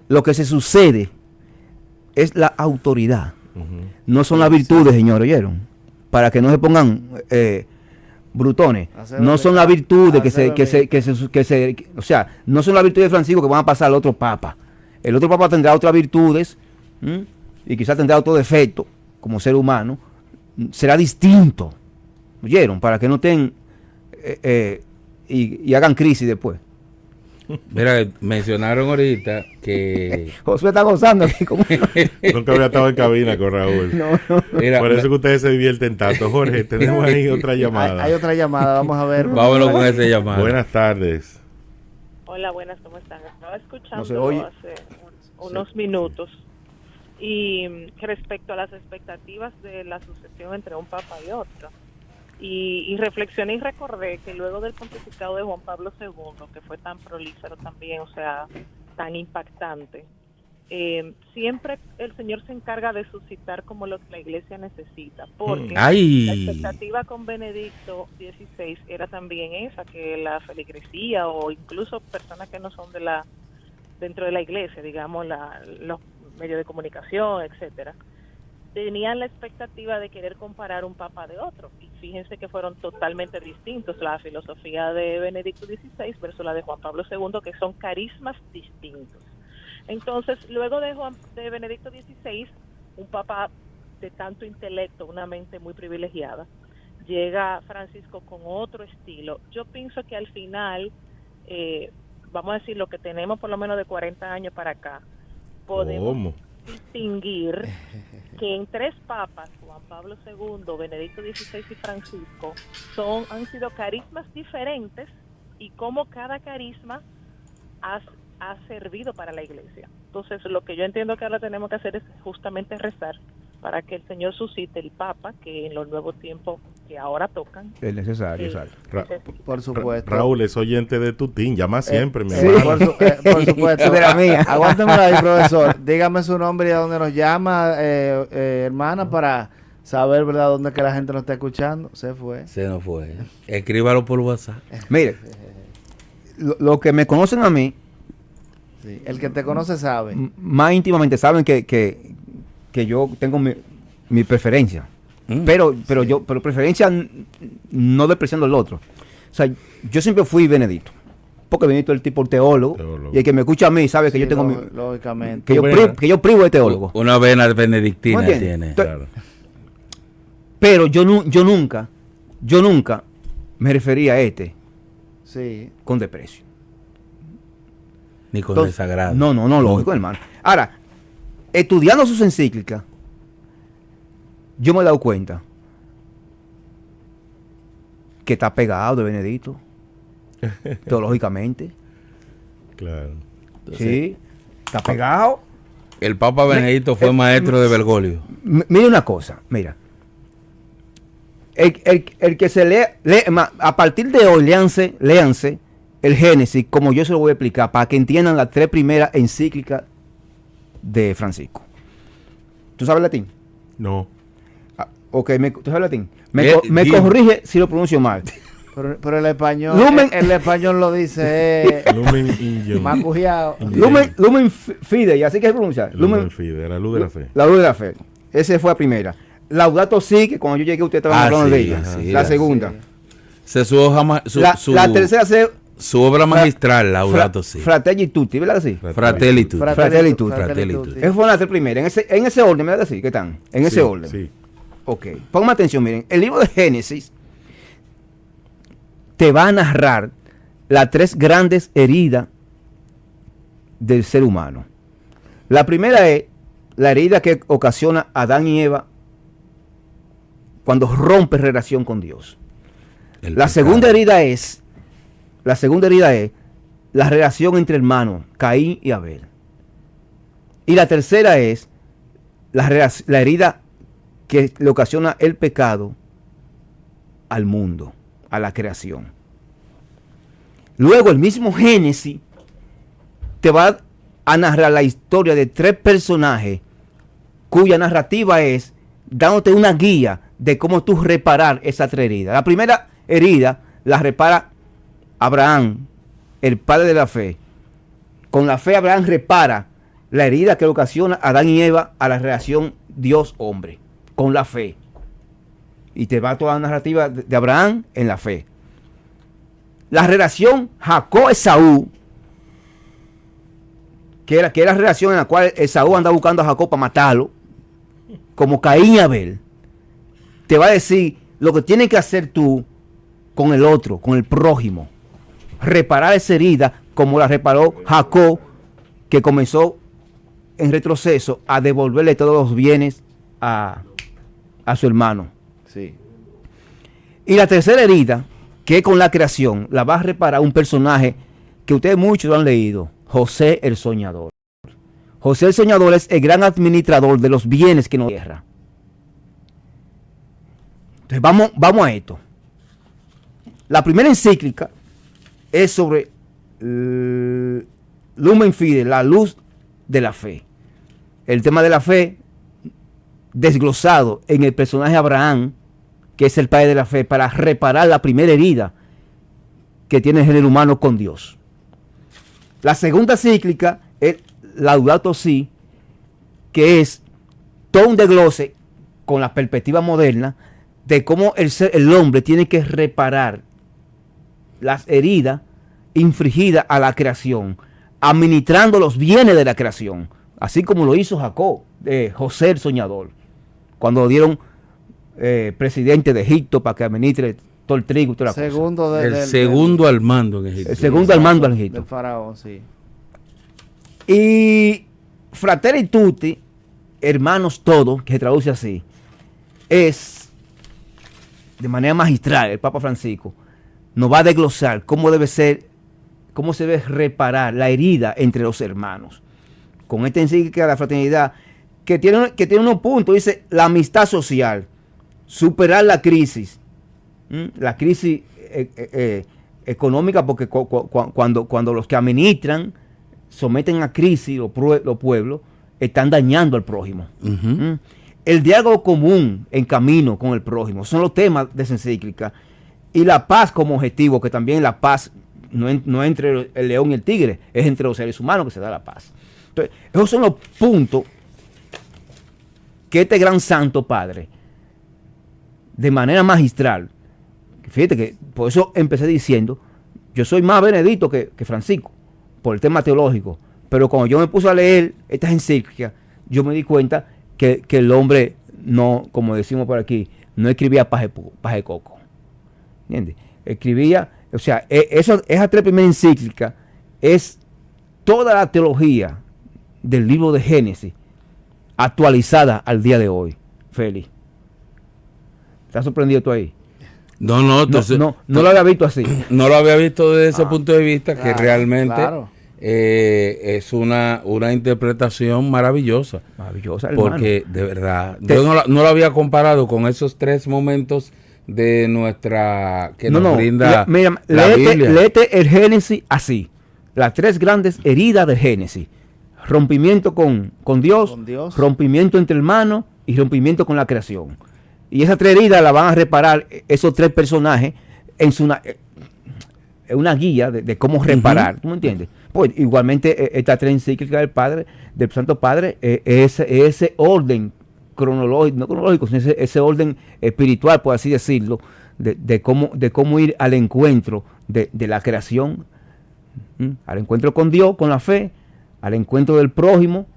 lo que se sucede es la autoridad. No son las virtudes, señores, ¿oyeron? Para que no se pongan brutones. No son las virtudes o sea, no son las virtudes de Francisco que van a pasar al otro papa. El otro papa tendrá otras virtudes y quizás tendrá otro defecto como ser humano. Será distinto. ¿Oyeron? Para que no estén y hagan crisis después. Mira, mencionaron ahorita que... Josué está gozando aquí. Nunca había estado en cabina con Raúl. No. Mira, por eso que ustedes se divierten tanto. Jorge, tenemos ahí otra llamada. Hay otra llamada, vamos a ver. Vámonos con esa llamada. Buenas tardes. Hola, buenas, ¿cómo están? Estaba escuchando hace unos minutos y respecto a las expectativas de la sucesión entre un papa y otro. Y reflexioné y recordé que luego del pontificado de Juan Pablo II, que fue tan prolífero también, o sea, tan impactante, siempre el Señor se encarga de suscitar como lo que la Iglesia necesita, porque la expectativa con Benedicto XVI era también esa, que la feligresía o incluso personas que no son dentro de la Iglesia, digamos, los medios de comunicación, etcétera, tenían la expectativa de querer comparar un papa de otro. Y fíjense que fueron totalmente distintos, la filosofía de Benedicto XVI versus la de Juan Pablo II, que son carismas distintos. Entonces, luego de Benedicto XVI, un papa de tanto intelecto, una mente muy privilegiada, llega Francisco con otro estilo. Yo pienso que al final, vamos a decir, lo que tenemos por lo menos de 40 años para acá, podemos distinguir que en tres papas, Juan Pablo II, Benedicto XVI y Francisco, han sido carismas diferentes y cómo cada carisma ha servido para la Iglesia. Entonces, lo que yo entiendo que ahora tenemos que hacer es justamente rezar para que el Señor suscite el Papa, que en los nuevos tiempos que ahora tocan. Es necesario, exacto. Por supuesto. Raúl es oyente de Tutín, llama siempre, mi sí, hermano. por supuesto. De la mía. Aguántemelo ahí, profesor. Dígame su nombre y a dónde nos llama, hermana, para saber, ¿verdad?, dónde que la gente nos está escuchando. Se nos fue. Escríbalo por WhatsApp. Mire, lo que me conocen a mí, sí, el que te conoce sabe. Más íntimamente saben que yo tengo mi preferencia. Pero preferencia no despreciando al otro. O sea, yo siempre fui Benedicto. Porque Benedicto es el tipo teólogo. Y el que me escucha a mí sabe que yo tengo lógicamente. Que yo privo de teólogo. Una vena benedictina tiene. Entonces, claro. Pero yo nunca me refería a con desprecio. Ni con desagrado. No, lógico, hermano. Ahora, estudiando sus encíclicas, yo me he dado cuenta que está pegado de Benedicto, teológicamente. Claro. Entonces, sí, está pegado. El Papa Benedicto fue maestro de Bergoglio. Mira una cosa, mira. El que se lee, a partir de hoy, léanse el Génesis como yo se lo voy a explicar, para que entiendan las 3 primeras encíclicas de Francisco. ¿Tú sabes latín? No. Ok, ¿tú sabes latín? Me corrige si lo pronuncio mal. Pero el español, el español lo dice más cujiado. Lumen Fidei, así que se pronuncia. Lumen Fidei, la luz de la fe. La luz de la fe. Esa fue la primera. Laudato Si, que cuando yo llegué usted estaba hablando de ella. Sí, la segunda. Sí. La tercera su obra magistral, Laudato Si. Fratelli Tutti, ¿verdad que sí? Fratelli Tutti. Fratelli Tutti. Esas fueron las 3 primeras. En ese orden, ¿verdad que sí? ¿Qué están? En ese orden. Sí. Ok. Pongan atención, miren. El libro de Génesis te va a narrar las 3 grandes heridas del ser humano. La primera es la herida que ocasiona Adán y Eva cuando rompe relación con Dios. La segunda herida es la relación entre hermanos, Caín y Abel. Y la tercera es la herida que le ocasiona el pecado al mundo, a la creación. Luego el mismo Génesis te va a narrar la historia de 3 personajes cuya narrativa es dándote una guía de cómo tú reparar esa 3 heridas. La primera herida la repara Abraham, el padre de la fe. Con la fe Abraham repara la herida que le ocasiona a Adán y Eva a la relación Dios-hombre, con la fe. Y te va toda la narrativa de Abraham en la fe. La relación Jacob-Esaú, que era la relación en la cual Esaú anda buscando a Jacob para matarlo, como Caín y Abel, te va a decir lo que tienes que hacer tú con el otro, con el prójimo. Reparar esa herida como la reparó Jacob, que comenzó en retroceso a devolverle todos los bienes a su hermano. Sí. Y la tercera herida, que con la creación, la va a reparar un personaje que ustedes muchos lo han leído, José el Soñador. José el Soñador es el gran administrador de los bienes que nos tierra. Entonces vamos a esto. La primera encíclica es sobre Lumen Fidei, la luz de la fe. El tema de la fe desglosado en el personaje Abraham, que es el padre de la fe, para reparar la primera herida que tiene el género humano con Dios. La segunda encíclica es Laudato Si, que es todo un desglose con la perspectiva moderna de cómo el hombre tiene que reparar las heridas infligidas a la creación, administrando los bienes de la creación, así como lo hizo Jacob, José el Soñador, cuando dieron presidente de Egipto para que administre todo el trigo y toda la cosa. El segundo al mando en Egipto. El segundo al mando en Egipto. Del faraón, sí. Y Fratelli Tutti, hermanos todos, que se traduce así, es de manera magistral el Papa Francisco nos va a desglosar cómo debe ser, cómo se debe reparar la herida entre los hermanos. Con esta encíclica de la fraternidad, que tiene unos puntos, dice la amistad social, superar la crisis económica, porque cuando los que administran someten a crisis los pueblos, están dañando al prójimo. El diálogo común en camino con el prójimo son los temas de esa encíclica. Y la paz como objetivo, que también la paz no es entre el león y el tigre, es entre los seres humanos que se da la paz. Entonces, esos son los puntos que este gran santo padre, de manera magistral, fíjate que por eso empecé diciendo, yo soy más Benedicto que Francisco, por el tema teológico, pero cuando yo me puse a leer estas encíclicas, yo me di cuenta que el hombre no, como decimos por aquí, no escribía paje coco. ¿Entiendes? Escribía, o sea, esas 3 primeras encíclicas es toda la teología del libro de Génesis actualizada al día de hoy. Félix, ¿estás sorprendido tú ahí? No lo había visto así. No lo había visto desde ese punto de vista, que realmente es una interpretación maravillosa. Maravillosa, porque hermano, de verdad, yo no lo había comparado con esos 3 momentos de nuestra que No, nos no, brinda mira, la Biblia. léete el Génesis así. Las 3 grandes heridas del Génesis. Rompimiento con Dios, rompimiento entre hermanos y rompimiento con la creación. Y esas 3 heridas las van a reparar esos 3 personajes en una guía de cómo reparar. ¿Tú me entiendes? Pues igualmente esta 3 encíclicas del Santo Padre, ese orden cronológico, no cronológico, sino ese orden espiritual, por así decirlo, de cómo ir al encuentro de la creación, al encuentro con Dios, con la fe, al encuentro del prójimo,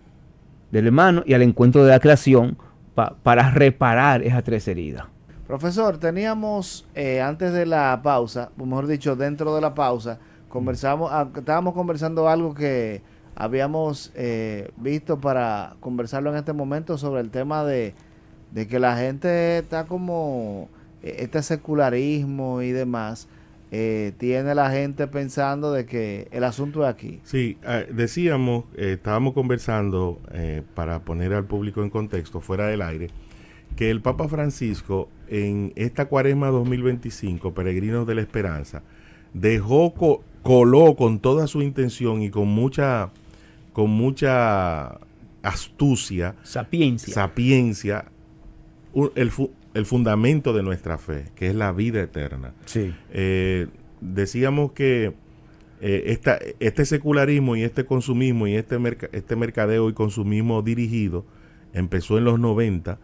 del hermano, y al encuentro de la creación, para reparar esas 3 heridas. Profesor, teníamos antes de la pausa, o mejor dicho, dentro de la pausa, estábamos conversando algo que habíamos visto para conversarlo en este momento sobre el tema de que la gente está como este secularismo y demás, tiene la gente pensando de que el asunto es aquí. Sí, decíamos, estábamos conversando para poner al público en contexto, fuera del aire, que el Papa Francisco en esta Cuaresma 2025, Peregrinos de la Esperanza, coló con toda su intención y con mucha astucia, sapiencia, el fundamento de nuestra fe, que es la vida eterna. Sí. Decíamos que este secularismo y este consumismo y este mercadeo y consumismo dirigido empezó en los 90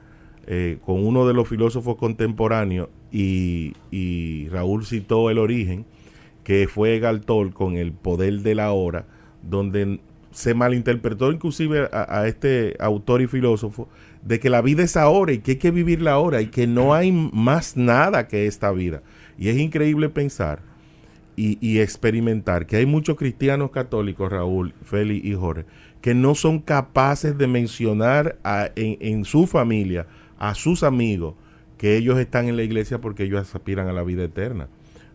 con uno de los filósofos contemporáneos, y Raúl citó El Origen, que fue Galtol con El Poder de la Hora, donde se malinterpretó inclusive a este autor y filósofo de que la vida es ahora y que hay que vivirla ahora y que no hay más nada que esta vida. Y es increíble pensar y experimentar que hay muchos cristianos católicos, Raúl, Félix y Jorge, que no son capaces de mencionar en su familia, a sus amigos, que ellos están en la iglesia porque ellos aspiran a la vida eterna,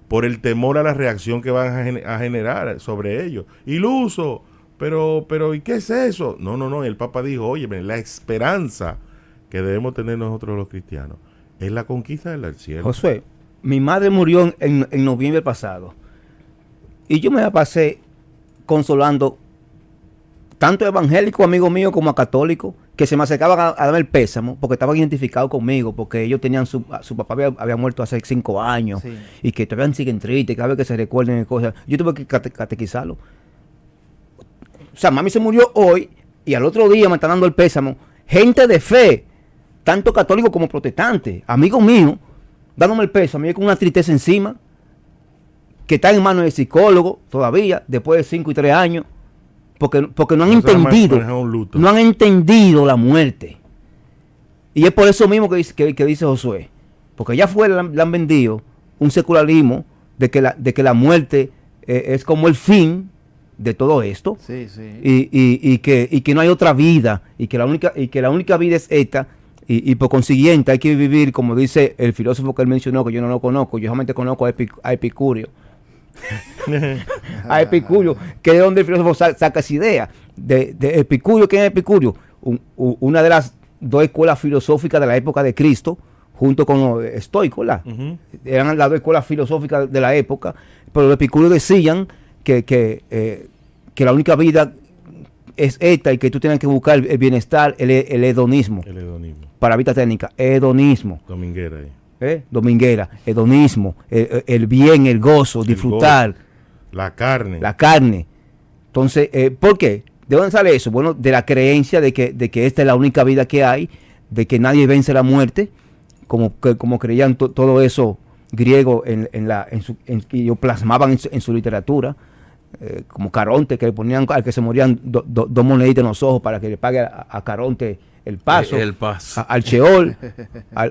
por el temor a la reacción que van a generar sobre ellos. Iluso, pero ¿y qué es eso? No, el Papa dijo, oye, la esperanza que debemos tener nosotros los cristianos es la conquista del cielo. Josué, mi madre murió en noviembre pasado, y yo me la pasé consolando tanto a evangélicos amigos míos como a católicos que se me acercaban a darme el pésamo porque estaban identificados conmigo, porque ellos tenían su papá había muerto hace 5 años, sí, y que todavía siguen tristes cada vez que se recuerden cosas. Yo tuve que catequizarlo. O sea, mami se murió hoy y al otro día me están dando el pésamo gente de fe, tanto católicos como protestantes, amigos míos, dándome el pésamo, y con una tristeza encima, que están en manos de psicólogo todavía, después de 5 y 3 años, porque no han entendido la muerte. Y es por eso mismo que dice Josué, porque allá afuera le han vendido un secularismo de que la muerte es como el fin de todo esto, sí, sí. Y que no hay otra vida, y que la única vida es esta, y por consiguiente hay que vivir, como dice el filósofo que él mencionó, que yo no lo conozco, yo solamente conozco a Epicurio. A Epicurio, que es donde el filósofo saca esa idea de Epicurio. ¿Quién es Epicurio? Una de las 2 escuelas filosóficas de la época de Cristo, junto con los estoicos, eran las 2 escuelas filosóficas de la época, pero los epicúreos decían que la única vida es esta y que tú tienes que buscar el bienestar, el hedonismo. El hedonismo. Para vida técnica, hedonismo. Dominguera. Dominguera, hedonismo, el bien, el gozo, disfrutar. La carne. Entonces, ¿por qué? ¿De dónde sale eso? Bueno, de la creencia de que esta es la única vida que hay, de que nadie vence la muerte, como creían todo eso griego que ellos plasmaban en su literatura, como Caronte, que le ponían al que se morían 2 moneditas en los ojos para que le pague a Caronte el paso. Al Sheol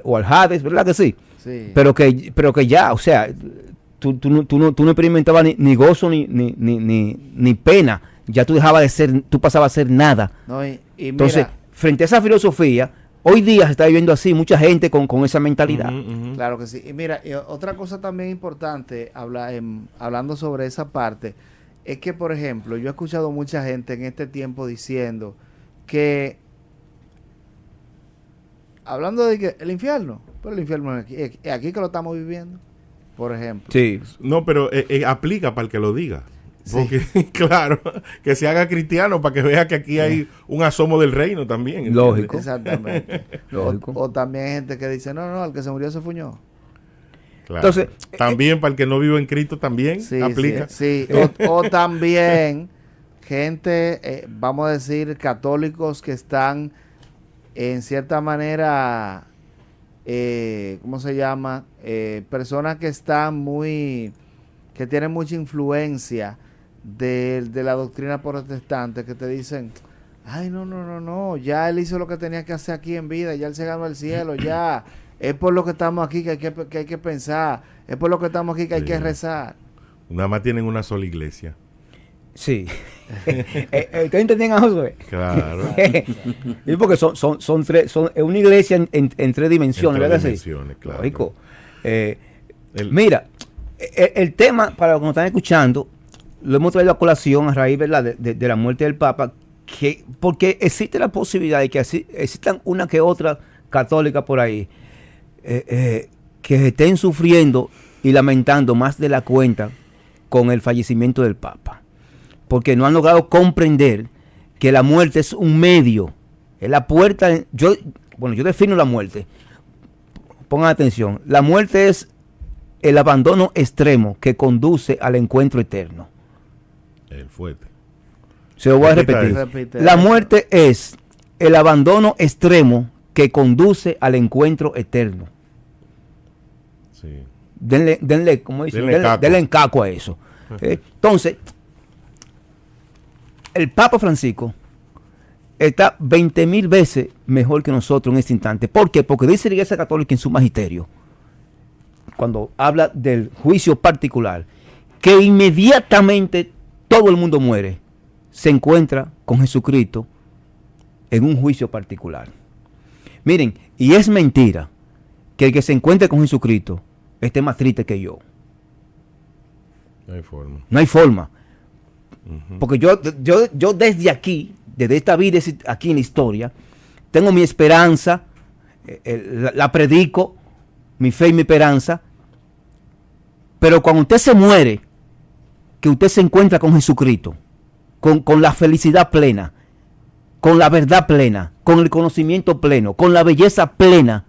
o al Hades, ¿verdad que sí? Sí. Pero que ya, o sea, tú no experimentabas ni gozo ni pena, ya tú dejabas de ser, tú pasabas a ser nada. No, entonces, mira, frente a esa filosofía, hoy día se está viviendo así, mucha gente con esa mentalidad. Claro que sí. Y mira, otra cosa también importante, hablando sobre esa parte, es que, por ejemplo, yo he escuchado mucha gente en este tiempo diciendo que hablando de que el infierno, pero el infierno es aquí que lo estamos viviendo, por ejemplo. Sí. No, pero aplica para el que lo diga. Porque, sí. Claro, que se haga cristiano para que vea que aquí hay un asomo del reino también. ¿Entiendes? Lógico. Exactamente. Lógico. O también hay gente que dice, no, el que se murió se fuñó. Claro. Entonces, también para el que no vive en Cristo también sí, aplica. Sí. O también gente, vamos a decir, católicos que están en cierta manera, ¿cómo se llama? Personas que están que tienen mucha influencia de la doctrina protestante, que te dicen, ay, no, ya él hizo lo que tenía que hacer aquí en vida, ya él se ganó el cielo, ya, es por lo que estamos aquí que hay que pensar, es por lo que estamos aquí que hay que rezar. Nada más tienen una sola iglesia. Sí. ¿Ustedes entendían a Josué? Claro. Y porque son tres, es una iglesia en tres dimensiones, ¿verdad? Claro. Lógico. Mira, el tema, para los que nos están escuchando, lo hemos traído a colación a raíz, ¿verdad?, de la muerte del Papa, porque existe la posibilidad de que existan una que otra católica por ahí que estén sufriendo y lamentando más de la cuenta con el fallecimiento del Papa, porque no han logrado comprender que la muerte es un medio, es la puerta. Yo defino la muerte. Pongan atención, la muerte es el abandono extremo que conduce al encuentro eterno. El fuerte. Se lo voy a repetir. La muerte es el abandono extremo que conduce al encuentro eterno. Sí. Denle, como dicen, denle encaco a eso. Entonces, el Papa Francisco está 20,000 veces mejor que nosotros en este instante. ¿Por qué? Porque dice la Iglesia Católica en su magisterio, cuando habla del juicio particular, que inmediatamente todo el mundo muere, se encuentra con Jesucristo en un juicio particular. Miren, y es mentira que el que se encuentre con Jesucristo esté más triste que yo. No hay forma. No hay forma. Porque yo desde aquí, desde esta vida aquí en la historia, tengo mi esperanza, la predico, mi fe y mi esperanza. Pero cuando usted se muere, que usted se encuentra con Jesucristo, con la felicidad plena, con la verdad plena, con el conocimiento pleno, con la belleza plena,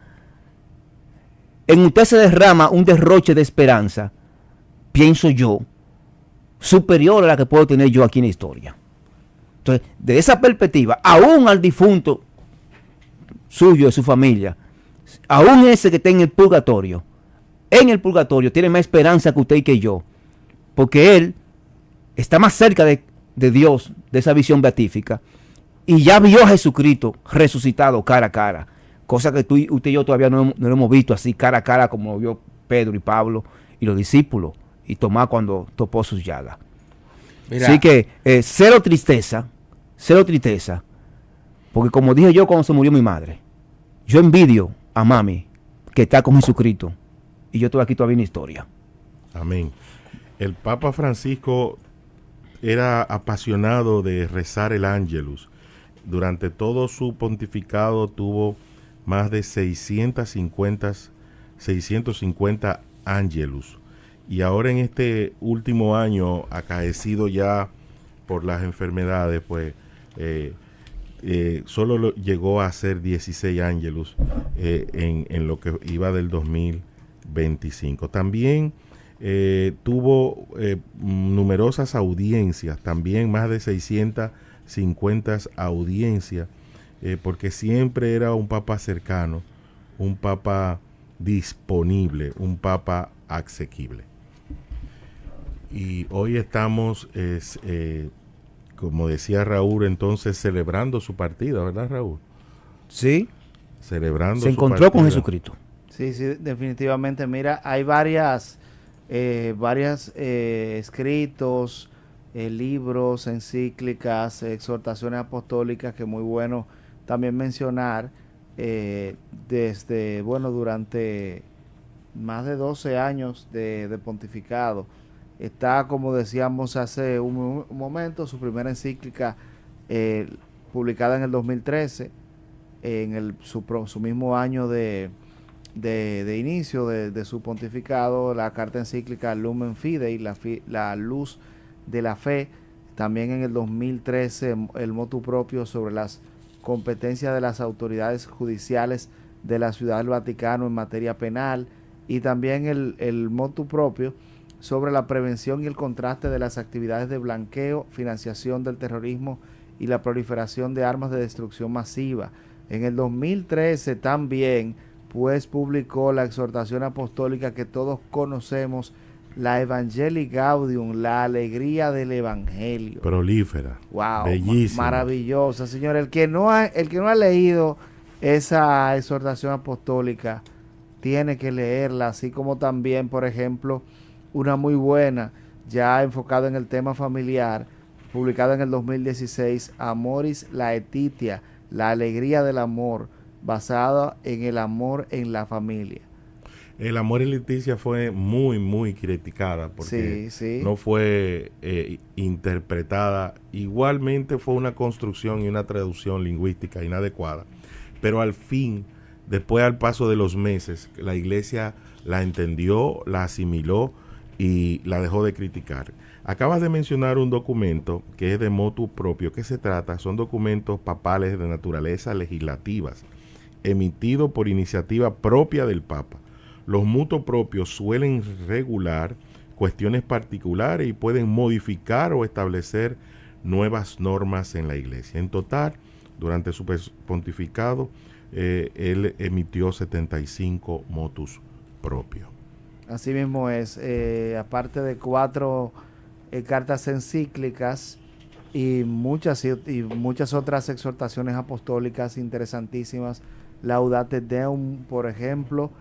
en usted se derrama un derroche de esperanza, pienso yo, superior a la que puedo tener yo aquí en la historia. Entonces, de esa perspectiva, aún al difunto suyo, de su familia, aún ese que está en el purgatorio tiene más esperanza que usted y que yo, porque él está más cerca de Dios, de esa visión beatífica, y ya vio a Jesucristo resucitado cara a cara, cosa que usted y yo todavía no lo hemos visto así cara a cara como lo vio Pedro y Pablo y los discípulos y Tomás cuando topó sus llagas. Mira. Así que cero tristeza, porque como dije yo cuando se murió mi madre, yo envidio a mami que está con Jesucristo y yo estoy aquí todavía en la historia. Amén. El Papa Francisco era apasionado de rezar el Ángelus. Durante todo su pontificado tuvo más de 650 Ángelus. Y ahora en este último año, acaecido ya por las enfermedades, pues solo llegó a hacer 16 Ángelus en lo que iba del 2025. También tuvo numerosas audiencias, también más de 650 audiencias, porque siempre era un papa cercano, un papa disponible, un papa asequible. Y hoy estamos, como decía Raúl, entonces celebrando su partida, ¿verdad, Raúl? Sí. Celebrando se encontró con Jesucristo. Sí, definitivamente. Mira, hay varias escritos, libros, encíclicas, exhortaciones apostólicas que muy bueno también mencionar durante más de 12 años de pontificado. Está, como decíamos hace un momento, su primera encíclica publicada en el 2013, en su mismo año de inicio de su pontificado, la carta encíclica Lumen Fidei, la luz de la fe. También en el 2013 el motu propio sobre las competencias de las autoridades judiciales de la Ciudad del Vaticano en materia penal, y también el motu propio sobre la prevención y el contraste de las actividades de blanqueo, financiación del terrorismo y la proliferación de armas de destrucción masiva. En el 2013 también pues publicó la exhortación apostólica que todos conocemos, la Evangelii Gaudium, la alegría del Evangelio. Prolífera. Wow, bellísima. Maravillosa, señor. El que no ha leído esa exhortación apostólica tiene que leerla, así como también, por ejemplo, una muy buena, ya enfocada en el tema familiar, publicada en el 2016, Amoris Laetitia, la alegría del amor, basada en el amor en la familia. El amor en Leticia fue muy, muy criticada porque no fue interpretada. Igualmente fue una construcción y una traducción lingüística inadecuada. Pero al fin, después al paso de los meses, la iglesia la entendió, la asimiló y la dejó de criticar. Acabas de mencionar un documento que es de motu propio. ¿Qué se trata? Son documentos papales de naturaleza legislativas, emitidos por iniciativa propia del Papa. Los motu propios suelen regular cuestiones particulares y pueden modificar o establecer nuevas normas en la iglesia. En total, durante su pontificado, él emitió 75 motus propios. Así mismo es, aparte de 4 cartas encíclicas y muchas otras exhortaciones apostólicas interesantísimas. Laudate Deum, por ejemplo,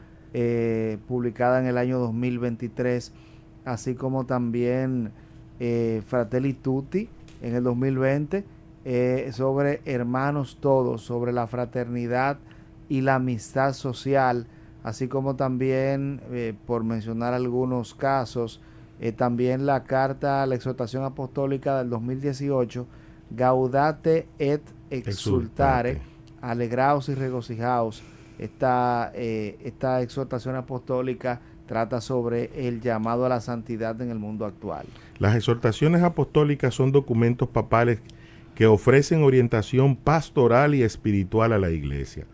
publicada en el año 2023, así como también Fratelli Tutti en el 2020, sobre hermanos todos, sobre la fraternidad y la amistad social, así como también, por mencionar algunos casos, también la carta, la exhortación apostólica del 2018, Gaudate et exultare, alegraos y regocijaos. Esta exhortación apostólica trata sobre el llamado a la santidad en el mundo actual. Las exhortaciones apostólicas son documentos papales que ofrecen orientación pastoral y espiritual a la iglesia.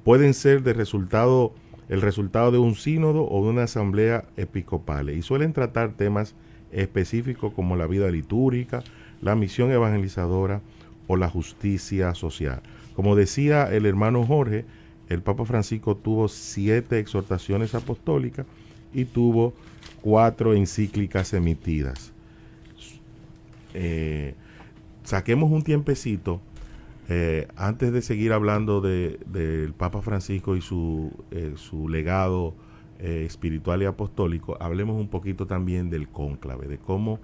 Pueden ser el resultado de un sínodo o de una asamblea episcopal y suelen tratar temas específicos como la vida litúrgica, la misión evangelizadora o la justicia social. Como decía el hermano Jorge, el Papa Francisco tuvo 7 exhortaciones apostólicas y tuvo 4 encíclicas emitidas. Saquemos un tiempecito antes de seguir hablando del Papa Francisco y su legado espiritual y apostólico. Hablemos un poquito también del cónclave, de cómo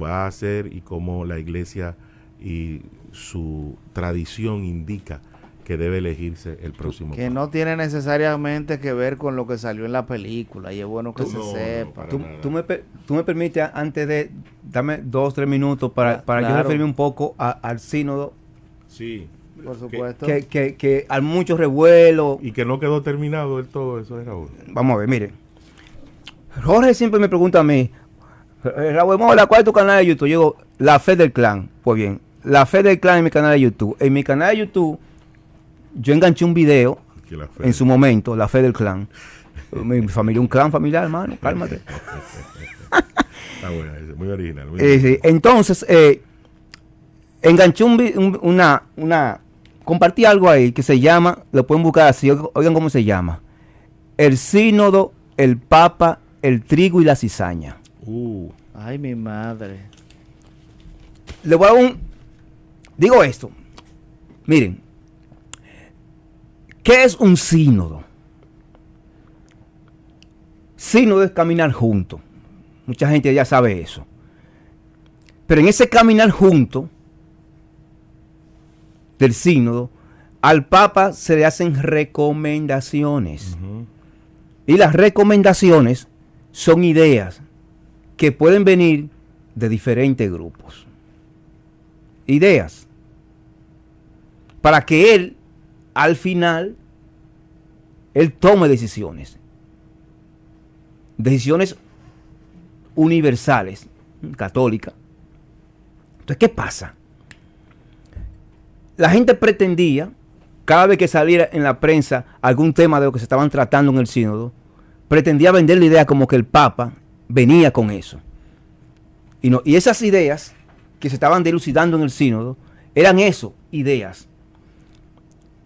va a ser y cómo la iglesia y su tradición indica que debe elegirse el próximo que Papa. No tiene necesariamente que ver con lo que salió en la película, y es bueno que se sepa. Tú me permites, antes de dame 2-3 minutos para claro, yo referirme un poco al sínodo. Sí, por supuesto. Que hay mucho revuelo. Y que no quedó terminado del todo eso, Raúl. Vamos a ver, mire. Jorge siempre me pregunta a mí, Raúl Mola, ¿cuál es tu canal de YouTube? Yo digo, La Fe del Clan. Pues bien, La Fe del Clan en mi canal de YouTube. En mi canal de YouTube, yo enganché un video en su momento, La Fe del Clan. Mi familia, un clan familiar, hermano, cálmate. Está bueno, muy original. Muy original. Sí. Entonces, enganché compartí algo ahí que se llama, lo pueden buscar así, oigan cómo se llama: el sínodo, el papa, el trigo y la cizaña. Ay, mi madre. Le voy a digo esto, miren, ¿qué es un sínodo? Sínodo es caminar juntos, mucha gente ya sabe eso, pero en ese caminar juntos del sínodo, al Papa se le hacen recomendaciones. Y las recomendaciones son ideas que pueden venir de diferentes grupos. Ideas para que él al final él tome decisiones universales, católicas. Entonces, ¿qué pasa? La gente pretendía, cada vez que saliera en la prensa algún tema de lo que se estaban tratando en el sínodo, pretendía vender la idea como que el Papa venía con eso. Y esas ideas que se estaban dilucidando en el sínodo eran eso, ideas.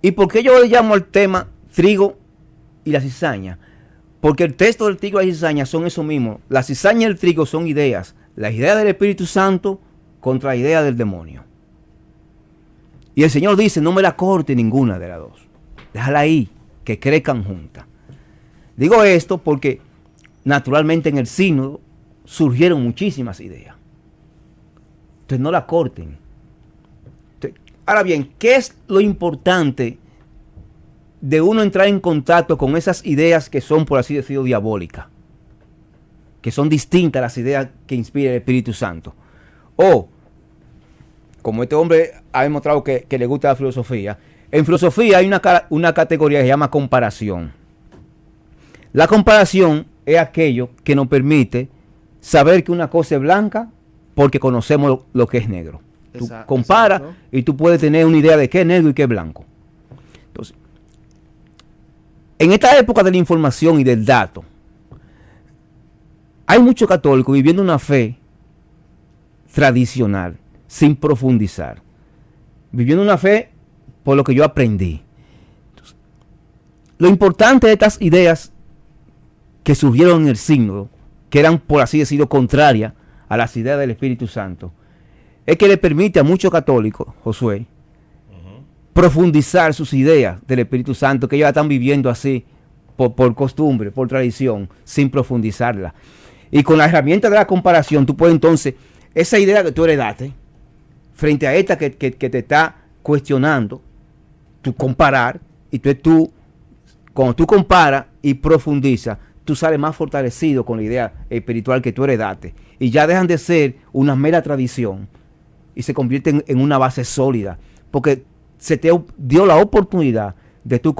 ¿Y por qué yo le llamo al tema trigo y la cizaña? Porque el texto del trigo y la cizaña son eso mismo. La cizaña y el trigo son ideas. La idea del Espíritu Santo contra la idea del demonio. Y el Señor dice, no me la corte ninguna de las dos. Déjala ahí, que crezcan juntas. Digo esto porque naturalmente en el sínodo surgieron muchísimas ideas. Entonces no la corten. Ahora bien, ¿qué es lo importante de uno entrar en contacto con esas ideas que son, por así decirlo, diabólicas? Que son distintas a las ideas que inspira el Espíritu Santo. O, como este hombre ha demostrado que le gusta la filosofía, en filosofía hay una categoría que se llama comparación. La comparación es aquello que nos permite saber que una cosa es blanca porque conocemos lo que es negro. Tú comparas y tú puedes tener una idea de qué es negro y qué es blanco. Entonces, en esta época de la información y del dato, hay muchos católicos viviendo una fe tradicional, sin profundizar. Viviendo una fe por lo que yo aprendí. Entonces, lo importante de estas ideas que surgieron en el sínodo, que eran, por así decirlo, contrarias a las ideas del Espíritu Santo, es que le permite a muchos católicos, Josué, profundizar sus ideas del Espíritu Santo, que ellos están viviendo así, por costumbre, por tradición, sin profundizarla. Y con la herramienta de la comparación, tú puedes entonces, esa idea que tú heredaste, frente a esta que te está cuestionando, tú comparar, y cuando tú comparas y profundizas, tú sales más fortalecido con la idea espiritual que tú heredaste. Y ya dejan de ser una mera tradición y se convierten en una base sólida. Porque se te dio la oportunidad de tú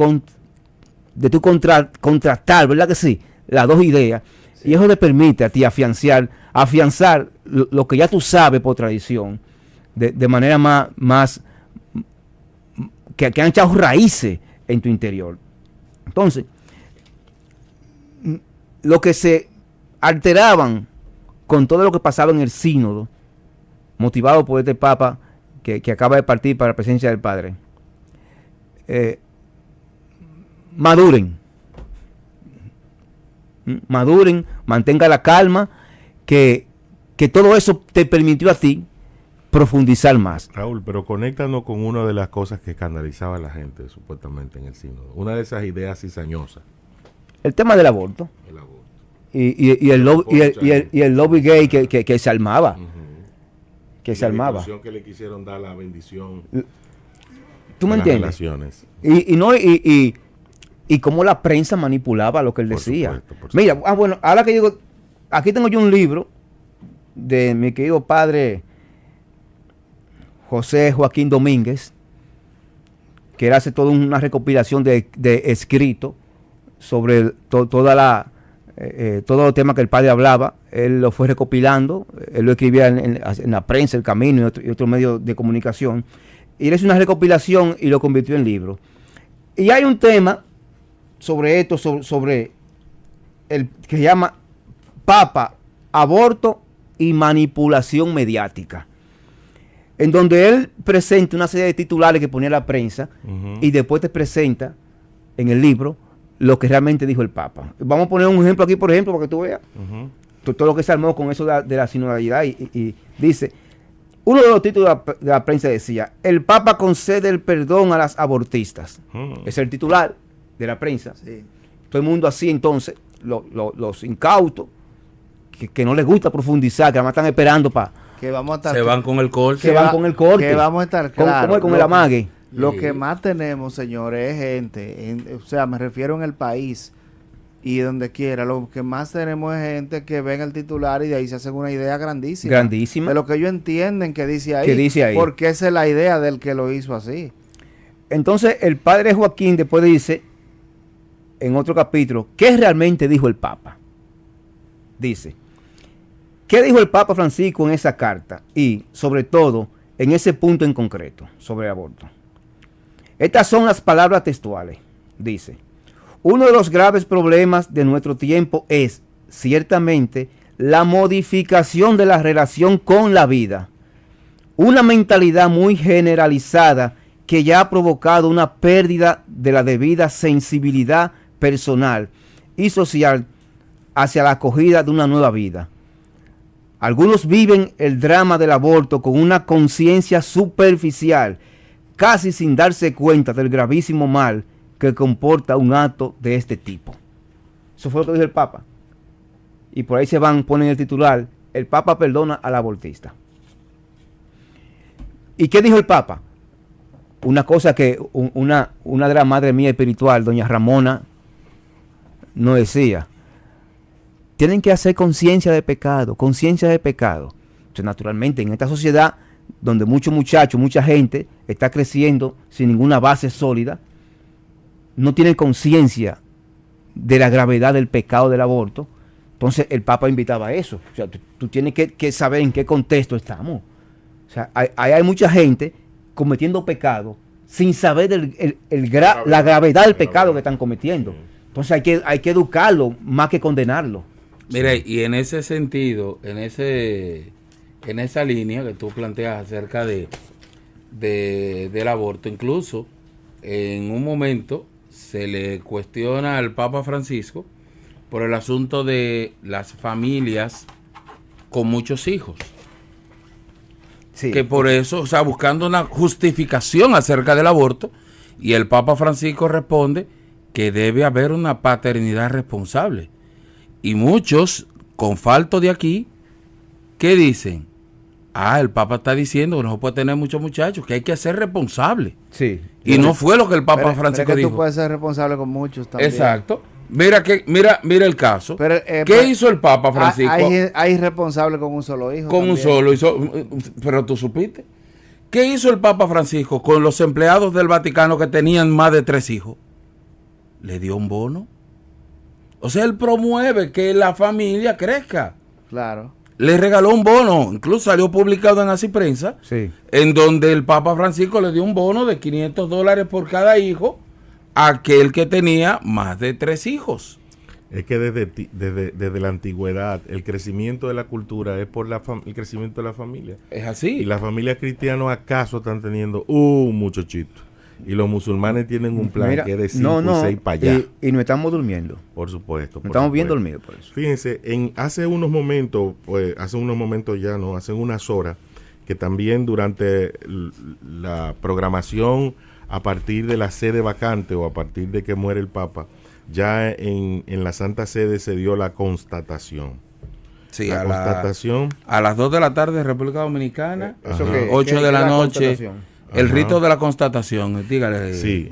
contrastar, ¿verdad que sí? Las dos ideas. Sí. Y eso te permite a ti afianzar lo que ya tú sabes por tradición de manera más que han echado raíces en tu interior. Entonces, lo que se alteraban con todo lo que pasaba en el sínodo, motivado por este Papa que acaba de partir para la presencia del Padre, maduren, mantenga la calma, que todo eso te permitió a ti profundizar más. Raúl, pero conéctanos con una de las cosas que escandalizaba a la gente supuestamente en el sínodo, una de esas ideas cizañosas. El tema del aborto. El aborto. Y el lobby gay que se armaba. Que se armaba. La que le quisieron dar la bendición. ¿Tú me entiendes? Y cómo la prensa manipulaba lo que él decía. Por supuesto. Mira, bueno, ahora que digo, aquí tengo yo un libro de mi querido padre José Joaquín Domínguez, que él hace toda una recopilación de escritos sobre todos los temas que el padre hablaba. Él lo fue recopilando, él lo escribía en la prensa, El Camino y otro medio de comunicación, y él hizo una recopilación y lo convirtió en libro. Y hay un tema sobre esto, sobre el que se llama Papa, aborto y manipulación mediática, en donde él presenta una serie de titulares que ponía la prensa, y después te presenta en el libro lo que realmente dijo el Papa. Vamos a poner un ejemplo aquí, por ejemplo, para que tú veas todo lo que se armó con eso de la sinodalidad. Y dice, uno de los títulos de la prensa decía, el Papa concede el perdón a las abortistas. Es el titular de la prensa. Sí. Todo el mundo así, entonces, los incautos, que no les gusta profundizar, que además están esperando para... Se van con el corte. Que vamos a estar claros. Con el amague. Lo que más tenemos, señores, es gente, o sea, me refiero en el país y donde quiera, lo que más tenemos es gente que ven el titular y de ahí se hacen una idea grandísima. De lo que ellos entienden que dice ahí. Porque esa es la idea del que lo hizo así. Entonces el padre Joaquín después dice, en otro capítulo, ¿qué realmente dijo el Papa? Dice, ¿qué dijo el Papa Francisco en esa carta? Y, sobre todo, en ese punto en concreto, sobre el aborto. Estas son las palabras textuales. Dice, uno de los graves problemas de nuestro tiempo es, ciertamente, la modificación de la relación con la vida. Una mentalidad muy generalizada que ya ha provocado una pérdida de la debida sensibilidad personal y social hacia la acogida de una nueva vida. Algunos viven el drama del aborto con una conciencia superficial, casi sin darse cuenta del gravísimo mal que comporta un acto de este tipo. Eso fue lo que dijo el Papa. Y por ahí ponen el titular, el Papa perdona al abortista. ¿Y qué dijo el Papa? Una cosa que una de las madres mías espiritual, doña Ramona, nos decía. Tienen que hacer conciencia de pecado, conciencia de pecado. Entonces, naturalmente, en esta sociedad donde muchos muchachos, mucha gente está creciendo sin ninguna base sólida, no tienen conciencia de la gravedad del pecado del aborto. Entonces, el Papa invitaba a eso. O sea, tú tienes que saber en qué contexto estamos. O sea, hay mucha gente cometiendo pecado sin saber la gravedad del pecado que están cometiendo. Entonces, hay que educarlo más que condenarlo. Mira, y en ese sentido, en esa línea que tú planteas acerca del aborto, incluso en un momento se le cuestiona al Papa Francisco por el asunto de las familias con muchos hijos. Sí. Que por eso, o sea, buscando una justificación acerca del aborto, y el Papa Francisco responde que debe haber una paternidad responsable. Y muchos, con falto de aquí, ¿qué dicen? El Papa está diciendo que no se puede tener muchos muchachos, que hay que ser responsable. Sí. Y no fue lo que el Papa Francisco dijo. Tú puedes ser responsable con muchos también. Exacto. Mira el caso. Pero, ¿qué hizo el Papa Francisco? Hay responsable con un solo hijo. Con también. Un solo. Pero tú supiste. ¿Qué hizo el Papa Francisco con los empleados del Vaticano que tenían más de 3 hijos? Le dio un bono. O sea, él promueve que la familia crezca. Claro. Le regaló un bono, incluso salió publicado en Así Prensa, sí, en donde el Papa Francisco le dio un bono de $500 por cada hijo a aquel que tenía más de 3 hijos. Es que desde la antigüedad el crecimiento de la cultura es por el crecimiento de la familia. Es así. Y las familias cristianas acaso están teniendo un muchachito. Y los musulmanes tienen un plan que es de 5 y 6 para allá. Y no estamos durmiendo. Por supuesto. No estamos bien dormidos por eso. Fíjense, hace unos momentos ya no, hace unas horas, que también durante la programación a partir de la sede vacante o a partir de que muere el Papa, ya en la Santa Sede se dio la constatación. Sí, a las 2 de la tarde de República Dominicana, 8 de la noche. El rito de la constatación, dígale. Sí,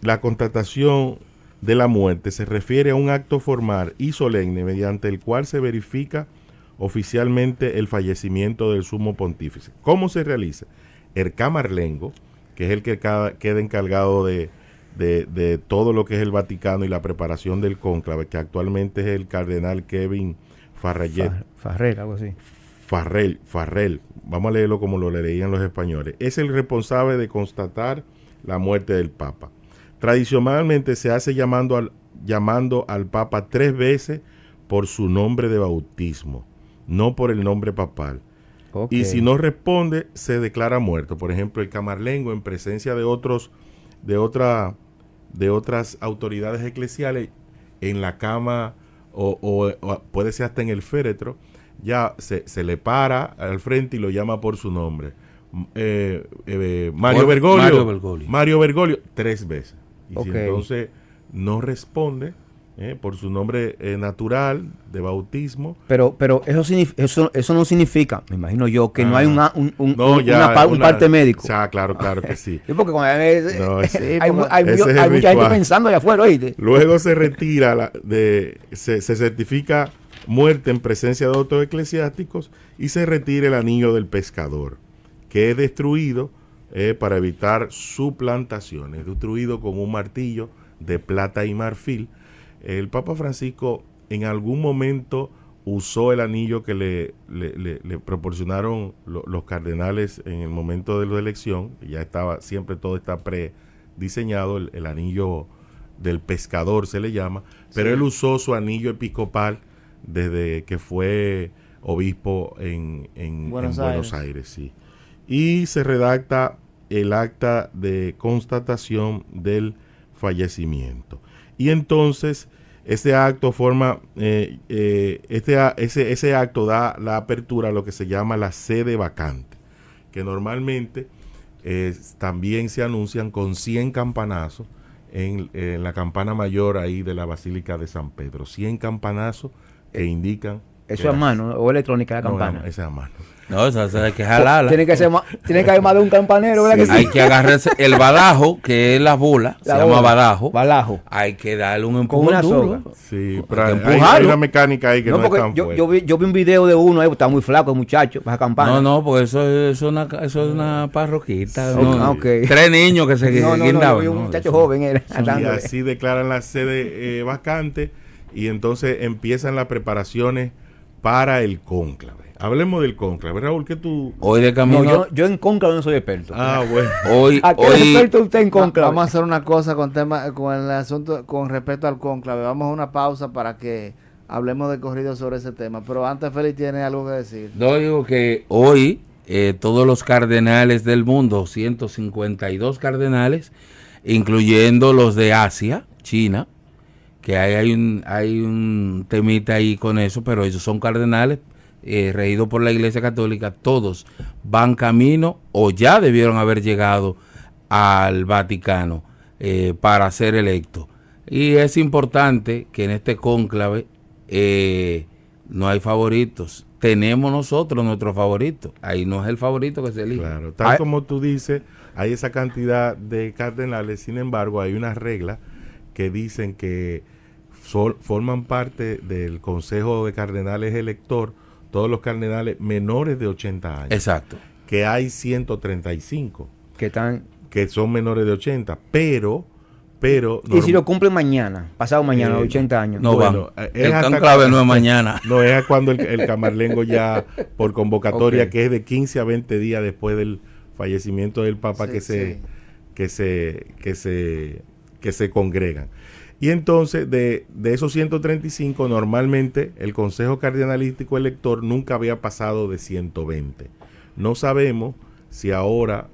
la constatación de la muerte se refiere a un acto formal y solemne mediante el cual se verifica oficialmente el fallecimiento del sumo pontífice. ¿Cómo se realiza? El camarlengo, que es el que queda encargado de todo lo que es el Vaticano y la preparación del cónclave, que actualmente es el cardenal Kevin Farrell, algo así. Farrell, vamos a leerlo como lo leían los españoles, es el responsable de constatar la muerte del Papa. Tradicionalmente se hace llamando al Papa 3 veces por su nombre de bautismo, no por el nombre papal. Okay. Y si no responde, se declara muerto. Por ejemplo, el camarlengo, en presencia de otras autoridades eclesiales, en la cama o puede ser hasta en el féretro, ya se le para al frente y lo llama por su nombre. Mario Bergoglio 3 veces. Y si entonces no responde por su nombre natural de bautismo. Pero eso no significa, me imagino yo, que no hay un parte médico. Claro que sí. Sí, porque hay mucha gente pensando allá afuera. ¿Oíste? Luego se retira, se certifica muerte en presencia de otros eclesiásticos y se retira el anillo del pescador, que es destruido para evitar suplantaciones, destruido con un martillo de plata y marfil. El Papa Francisco en algún momento usó el anillo que le proporcionaron los cardenales en el momento de la elección. Ya estaba, siempre todo está prediseñado, el anillo del pescador se le llama, pero él usó su anillo episcopal desde que fue obispo en Buenos Aires, sí. Y se redacta el acta de constatación del fallecimiento. Y entonces ese acto forma, ese acto da la apertura a lo que se llama la sede vacante, que normalmente también se anuncian con 100 campanazos en la campana mayor ahí de la Basílica de San Pedro. 100 campanazos que indican... ¿Eso es a mano o electrónica la campana? No, esa es a mano. No, esa hay que jalarla. Tiene que haber más de un campanero, ¿verdad? Sí. Que sí? Hay que agarrarse el badajo, que es la bola, se llama badajo. Balajo. Hay que darle un Con empujón una duro. soga. Sí, pero hay una mecánica ahí que no es porque tan fuerte. yo vi un video de uno ahí, está muy flaco el muchacho, para esa campana. No, porque eso es una parroquita. Sí. No, Okay. 3 niños que se guindaban. Yo vi un muchacho joven era. Y así declaran la sede vacante y entonces empiezan las preparaciones para el cónclave. Hablemos del cónclave. Raúl, ¿qué tú...? Hoy de camino... No, yo en cónclave no soy experto. Ah, bueno. ¿A qué es experto usted en cónclave? Vamos a hacer una cosa con el asunto con respecto al cónclave. Vamos a una pausa para que hablemos de corrido sobre ese tema. Pero antes, Félix tiene algo que decir. No, digo que hoy todos los cardenales del mundo, 152 cardenales, incluyendo los de Asia, China, que hay un temita ahí con eso, pero ellos son cardenales regidos por la Iglesia Católica, todos van camino o ya debieron haber llegado al Vaticano para ser electos. Y es importante que en este cónclave no hay favoritos. Tenemos nosotros nuestro favorito. Ahí no es el favorito que se elige. Claro, tal como tú dices, hay esa cantidad de cardenales, sin embargo, hay unas reglas que dicen que forman parte del Consejo de Cardenales elector todos los cardenales menores de 80 años. Exacto. Que hay 135 que son menores de 80, pero y si lo cumplen mañana, pasado mañana, 80 años. No, bueno, el conclave no es mañana. No, es cuando el camarlengo ya por convocatoria, que es de 15 a 20 días después del fallecimiento del Papa, sí, que se congregan. Y entonces, de esos 135, normalmente el Consejo Cardenalístico Elector nunca había pasado de 120. No sabemos si ahora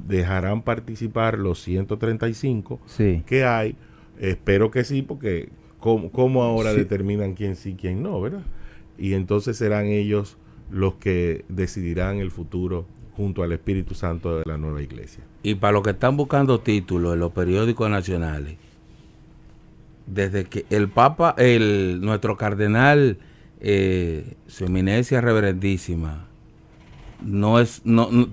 dejarán participar los 135 que hay. Espero que sí, porque ¿cómo ahora determinan quién sí, quién no, verdad? Y entonces serán ellos los que decidirán el futuro junto al Espíritu Santo de la nueva iglesia. Y para los que están buscando títulos en los periódicos nacionales, desde que el Papa, nuestro cardenal, su eminencia reverendísima, no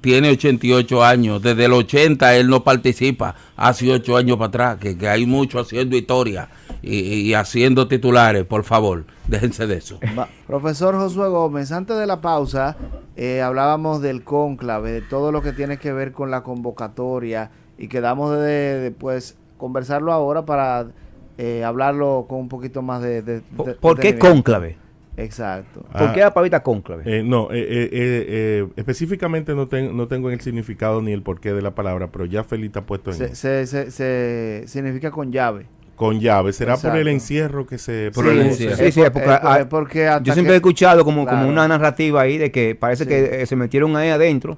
tiene 88 años, desde el 80 él no participa, hace 8 años para atrás, que hay mucho haciendo historia y haciendo titulares, por favor, déjense de eso. Profesor Josué Gómez, antes de la pausa hablábamos del cónclave, de todo lo que tiene que ver con la convocatoria y quedamos de conversarlo ahora para hablarlo con un poquito más de ¿Por qué cónclave? Exacto. ¿Por qué la palabra cónclave? Específicamente no tengo en el significado ni el porqué de la palabra, pero ya Félix ha puesto en se significa con llave. Con llave, será Exacto. por el encierro que se Sí, porque yo siempre he escuchado como una narrativa ahí de que parece que se metieron ahí adentro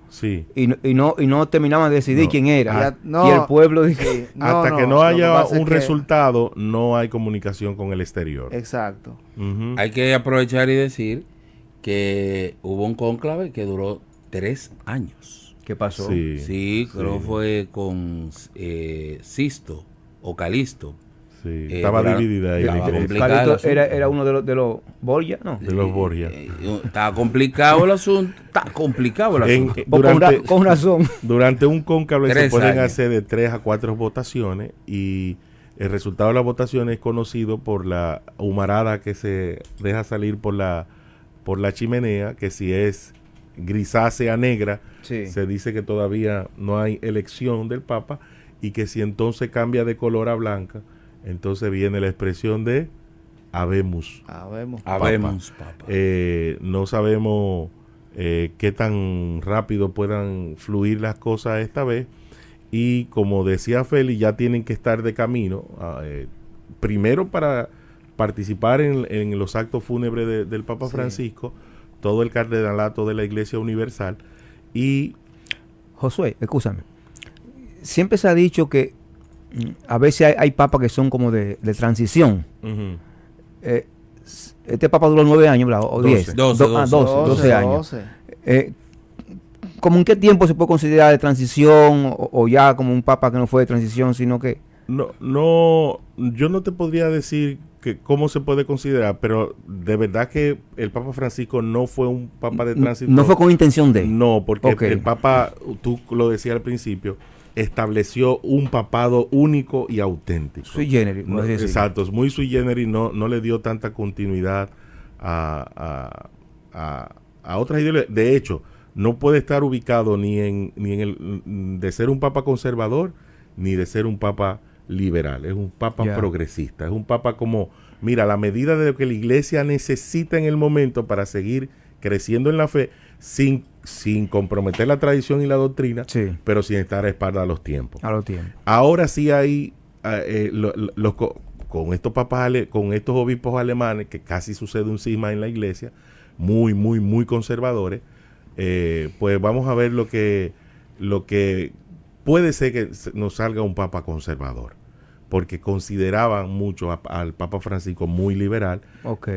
y no terminaban de decidir quién era. Y el pueblo dice hasta que no haya un resultado, no hay comunicación con el exterior. Exacto. Uh-huh. Hay que aprovechar y decir que hubo un cónclave que duró 3 años. ¿Qué pasó? Sí, creo fue con Sisto o Calisto. Sí, estaba dividida ahí la iglesia. Calixto era uno de los Borgia, ¿no? De los Borgia. Está complicado el asunto. Con razón. Durante un cónclave se pueden 3 años. hacer de 3 a 4 votaciones y el resultado de la votación es conocido por la humarada que se deja salir por la chimenea, que si es grisácea negra, Sí. se dice que todavía no hay elección del Papa y que si entonces cambia de color a blanca, entonces viene la expresión de Habemus. Habemos, Papa. No sabemos qué tan rápido puedan fluir las cosas esta vez y como decía Félix, ya tienen que estar de camino, primero para participar en los actos fúnebres del Papa Francisco, todo el cardenalato de la Iglesia Universal y... Josué, escúchame. Siempre se ha dicho que a veces hay papas que son como de transición. Este papa duró 9 años, ¿verdad? O 10. 12 años. ¿Cómo en qué tiempo se puede considerar de transición o ya como un papa que no fue de transición, sino que... No, yo no te podría decir que cómo se puede considerar, pero de verdad que el Papa Francisco no fue un papa de transición. No fue con intención de... No, porque el Papa, tú lo decías al principio, estableció un papado único y auténtico. Sui generis. Exacto, es muy sui generis, no le dio tanta continuidad a otras ideologías. De hecho, no puede estar ubicado ni en el de ser un papa conservador, ni de ser un papa liberal. Es un papa progresista, es un papa como, mira, la medida de lo que la iglesia necesita en el momento para seguir creciendo en la fe, sin comprometer la tradición y la doctrina, pero sin estar a espalda a los tiempos. Ahora sí hay con estos papas, con estos obispos alemanes, que casi sucede un cisma en la iglesia, muy conservadores, pues vamos a ver lo que puede ser que nos salga un papa conservador, porque consideraban mucho al Papa Francisco muy liberal,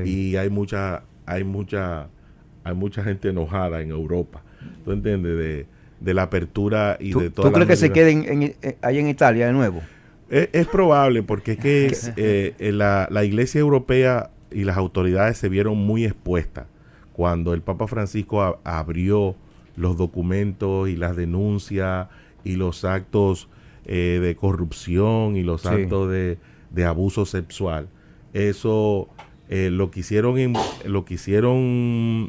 y hay mucha gente enojada en Europa, ¿tú entiendes? De la apertura y de toda. ¿Tú crees que se queden ahí en Italia de nuevo? Es probable, porque es que la Iglesia Europea y las autoridades se vieron muy expuestas cuando el Papa Francisco abrió los documentos y las denuncias y los actos de corrupción y los actos de abuso sexual. Eso lo quisieron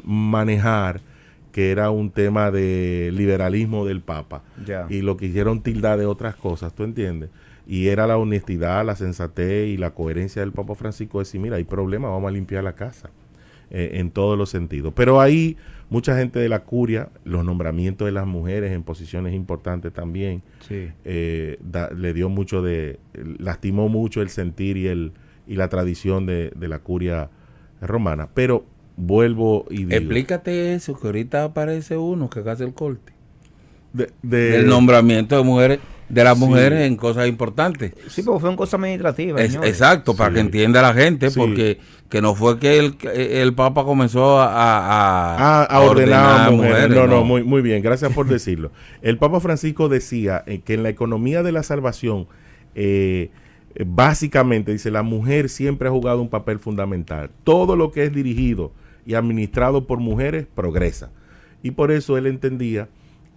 manejar, que era un tema de liberalismo del Papa, y lo quisieron tildar de otras cosas, ¿tú entiendes? Y era la honestidad, la sensatez y la coherencia del Papa Francisco decir, mira, hay problema, vamos a limpiar la casa, en todos los sentidos. Pero ahí mucha gente de la curia, los nombramientos de las mujeres en posiciones importantes también, le dio mucho lastimó mucho el sentir y la tradición de la curia romana. Pero vuelvo y digo, explícate eso, que ahorita aparece uno que hace el corte del nombramiento de mujeres, de las mujeres en cosas importantes. Sí, porque fue una cosa administrativa. Exacto, para que entienda la gente, porque que no fue que el Papa comenzó a ordenar a mujeres. No, muy bien, gracias por decirlo. El Papa Francisco decía que en la economía de la salvación, básicamente, dice, la mujer siempre ha jugado un papel fundamental. Todo lo que es dirigido y administrado por mujeres progresa. Y por eso él entendía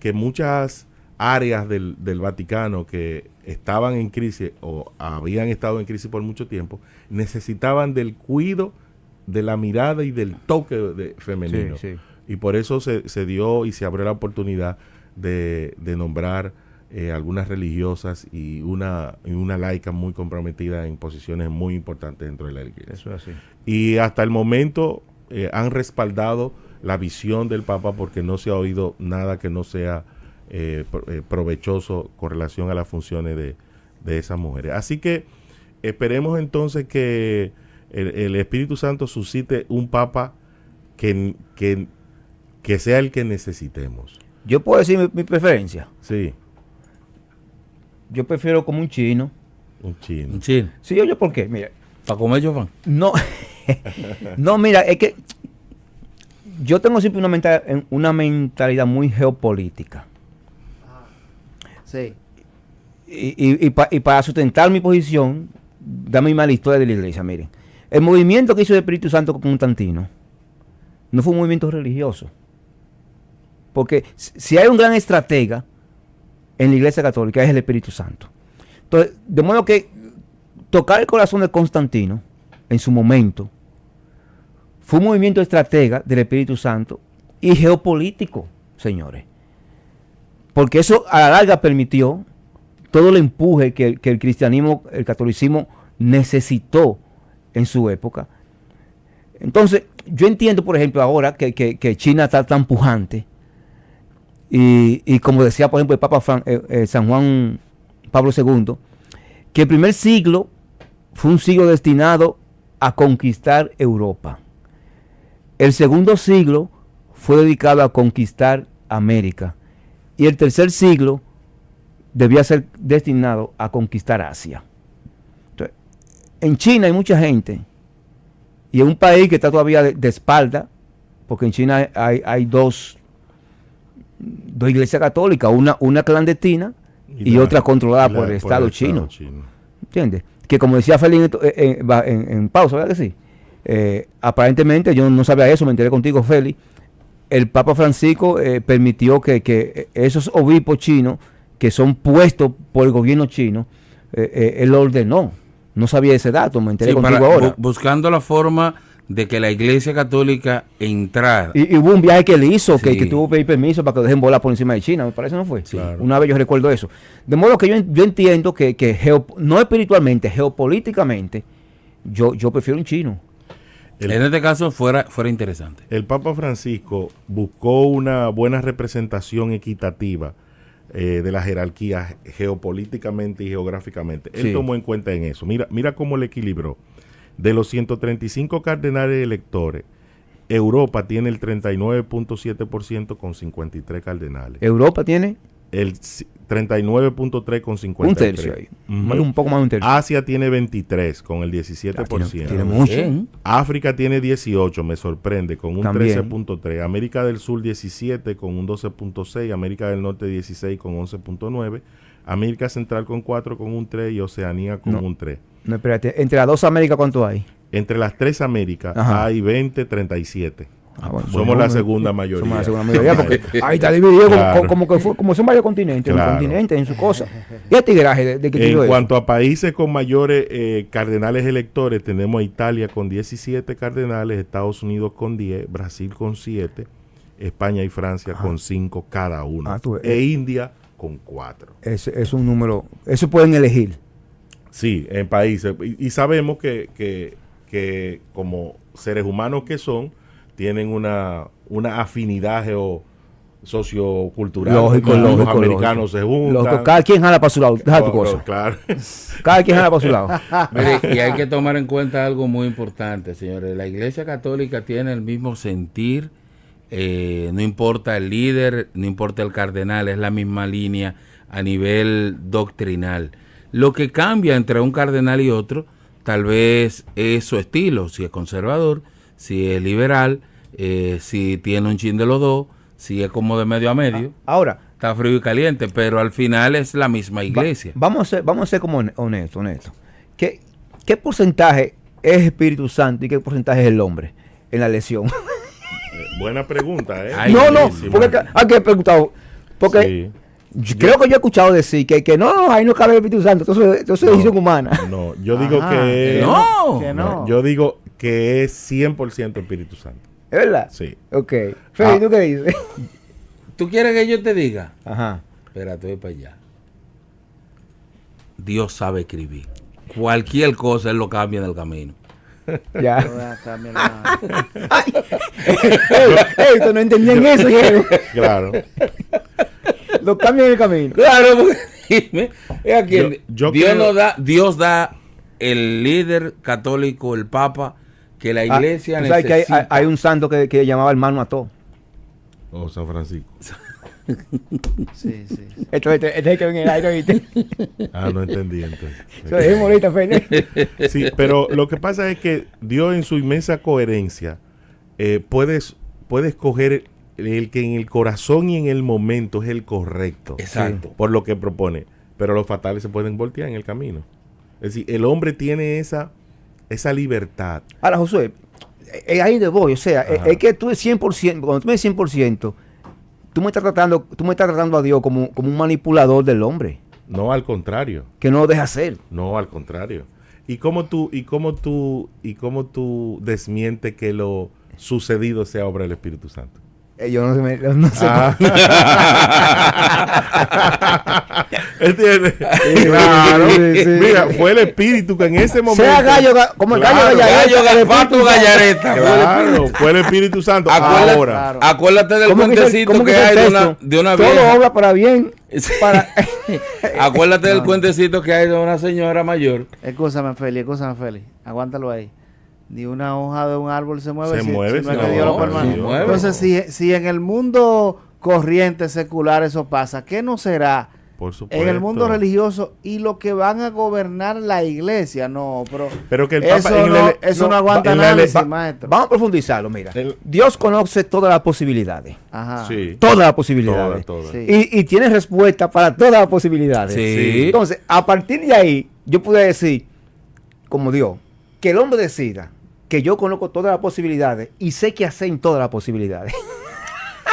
que muchas áreas del Vaticano que estaban en crisis o habían estado en crisis por mucho tiempo, necesitaban del cuidado, de la mirada y del toque femenino. Y por eso se dio y se abrió la oportunidad de nombrar algunas religiosas y una laica muy comprometida en posiciones muy importantes dentro de la iglesia. Eso es así. Y hasta el momento han respaldado la visión del Papa, porque no se ha oído nada que no sea provechoso con relación a las funciones de esas mujeres. Así que esperemos entonces que el Espíritu Santo suscite un Papa que sea el que necesitemos. Yo puedo decir mi preferencia. Sí. Yo prefiero como un chino. Un chino. Sí, yo ¿por qué? Mira, ¿para comer yo, Juan? No, no, mira, es que yo tengo siempre una mentalidad muy geopolítica. Sí. Y para sustentar mi posición, dame la historia de la iglesia. Miren, el movimiento que hizo el Espíritu Santo con Constantino no fue un movimiento religioso. Porque si hay un gran estratega en la iglesia católica, es el Espíritu Santo. Entonces, de modo que tocar el corazón de Constantino en su momento fue un movimiento estratega del Espíritu Santo y geopolítico, señores. Porque eso a la larga permitió todo el empuje que el cristianismo, el catolicismo necesitó en su época. Entonces, yo entiendo, por ejemplo, ahora que China está tan pujante y como decía, por ejemplo, el Papa San Juan Pablo II, que el primer siglo fue un siglo destinado a conquistar Europa. El segundo siglo fue dedicado a conquistar América. Y el tercer siglo debía ser destinado a conquistar Asia. Entonces, en China hay mucha gente, y es un país que está todavía de espalda, porque en China hay dos iglesias católicas, una clandestina y otra controlada por el Estado chino. ¿Entiendes? Que como decía Félix en pausa, ¿verdad que sí? Aparentemente, yo no sabía eso, me enteré contigo, Félix. El Papa Francisco permitió que esos obispos chinos, que son puestos por el gobierno chino, él lo ordenó. No sabía ese dato, me enteré contigo ahora. Buscando la forma de que la Iglesia Católica entrara. Y hubo un viaje que él hizo, que tuvo que pedir permiso para que dejen volar por encima de China, me parece, ¿no fue? Sí. Claro. Una vez yo recuerdo eso. De modo que yo entiendo que no espiritualmente, geopolíticamente, yo prefiero un chino. En este caso fuera interesante. El Papa Francisco buscó una buena representación equitativa de la jerarquía geopolíticamente y geográficamente. Él tomó en cuenta en eso. Mira cómo le equilibró. De los 135 cardenales electores, Europa tiene el 39.7% con 53 cardenales. ¿Europa tiene? El 39.3 con 53. Un tercio ahí. Un poco más de un tercio. Asia tiene 23 con el 17%. Tiene mucho. África tiene 18, me sorprende, con un 13.3. América del Sur 17 con un 12.6. América del Norte 16 con 11.9. América Central con 4 con un 3 y Oceanía con un 3. No, espérate, entre las dos Américas, ¿cuánto hay? Entre las tres Américas hay 37. Somos la segunda mayoría. Somos la segunda mayoría porque ahí está dividido como son varios continentes, continentes en su cosa. ¿Y el tigraje de qué En cuanto a países con mayores cardenales electores, tenemos a Italia con 17 cardenales, Estados Unidos con 10, Brasil con 7, España y Francia con 5 cada uno, e India con 4. Es un número, eso pueden elegir. Sí, en países. Y sabemos que como seres humanos que son, tienen una afinidad sociocultural. Lógico. Los americanos se juntan. Cada quien jala para su lado. Deja tu cosa. Claro. Cada quien jala para su lado. Mire, y hay que tomar en cuenta algo muy importante, señores. La Iglesia Católica tiene el mismo sentir. No importa el líder, no importa el cardenal, es la misma línea a nivel doctrinal. Lo que cambia entre un cardenal y otro, tal vez es su estilo, si es conservador, si es liberal, si tiene un chin de los dos, si es como de medio a medio. Ahora, está frío y caliente, pero al final es la misma iglesia. Vamos a ser como honesto. ¿Qué porcentaje es Espíritu Santo y qué porcentaje es el hombre en la elección? Buena pregunta, ¿eh? No, porque aquí he preguntado, porque creo que yo he escuchado decir que no, ahí no cabe el Espíritu Santo, entonces es decisión humana. No, yo digo que no. Yo digo que es 100% Espíritu Santo. ¿Es verdad? Sí. Ok. Feli, ¿tú qué dices? ¿Tú quieres que yo te diga? Ajá. Espérate, voy para allá. Dios sabe escribir. Cualquier cosa Él lo cambia en el camino. Ya. Esto no entendían eso. Claro. Lo cambian en el camino. Claro, porque es a quien Dios da el líder católico, el Papa, que la iglesia necesita. ¿Sabes que hay un santo que llamaba hermano a todo? San Francisco. Sí. Esto es que ven en el aire, ¿viste? No entendí entonces. Eso es ahorita, Feli. Sí, pero lo que pasa es que Dios en su inmensa coherencia puede escoger el que en el corazón y en el momento es el correcto. Exacto. Por lo que propone. Pero los fatales se pueden voltear en el camino. Es decir, el hombre tiene esa libertad. Ahora, Josué, ahí de voy, o sea, es que tú es 100%, cuando tú me dices 100%, tú me estás tratando a Dios como un manipulador del hombre. No, al contrario. Que no lo deja hacer. No, al contrario. ¿Y cómo tú desmientes que lo sucedido sea obra del Espíritu Santo? Yo no sé. ¿Entiendes? Claro. Sí. Mira, fue el espíritu que en ese momento. Sea gallo, como el gallo Gallareta. Gallareta. Claro, fue el Espíritu Santo. Ahora. Acuérdate del cuentecito que hay de una vieja. Todo obra para bien. Acuérdate del cuentecito que hay de una señora mayor. Escúchame, Félix. Aguántalo ahí. Ni una hoja de un árbol se mueve. Se mueve. Entonces, si en el mundo corriente secular eso pasa, ¿qué no será por supuesto. En el mundo religioso y lo que van a gobernar la iglesia? No, pero que el Papa, eso no aguanta análisis, maestro. Vamos a profundizarlo, mira. Dios conoce todas las posibilidades. Ajá. Sí. Todas las posibilidades. Todas. Sí. Y tiene respuesta para todas las posibilidades. Sí. Entonces, a partir de ahí, yo pude decir, como Dios, que el hombre decida que yo conozco todas las posibilidades y sé qué hacer en todas las posibilidades.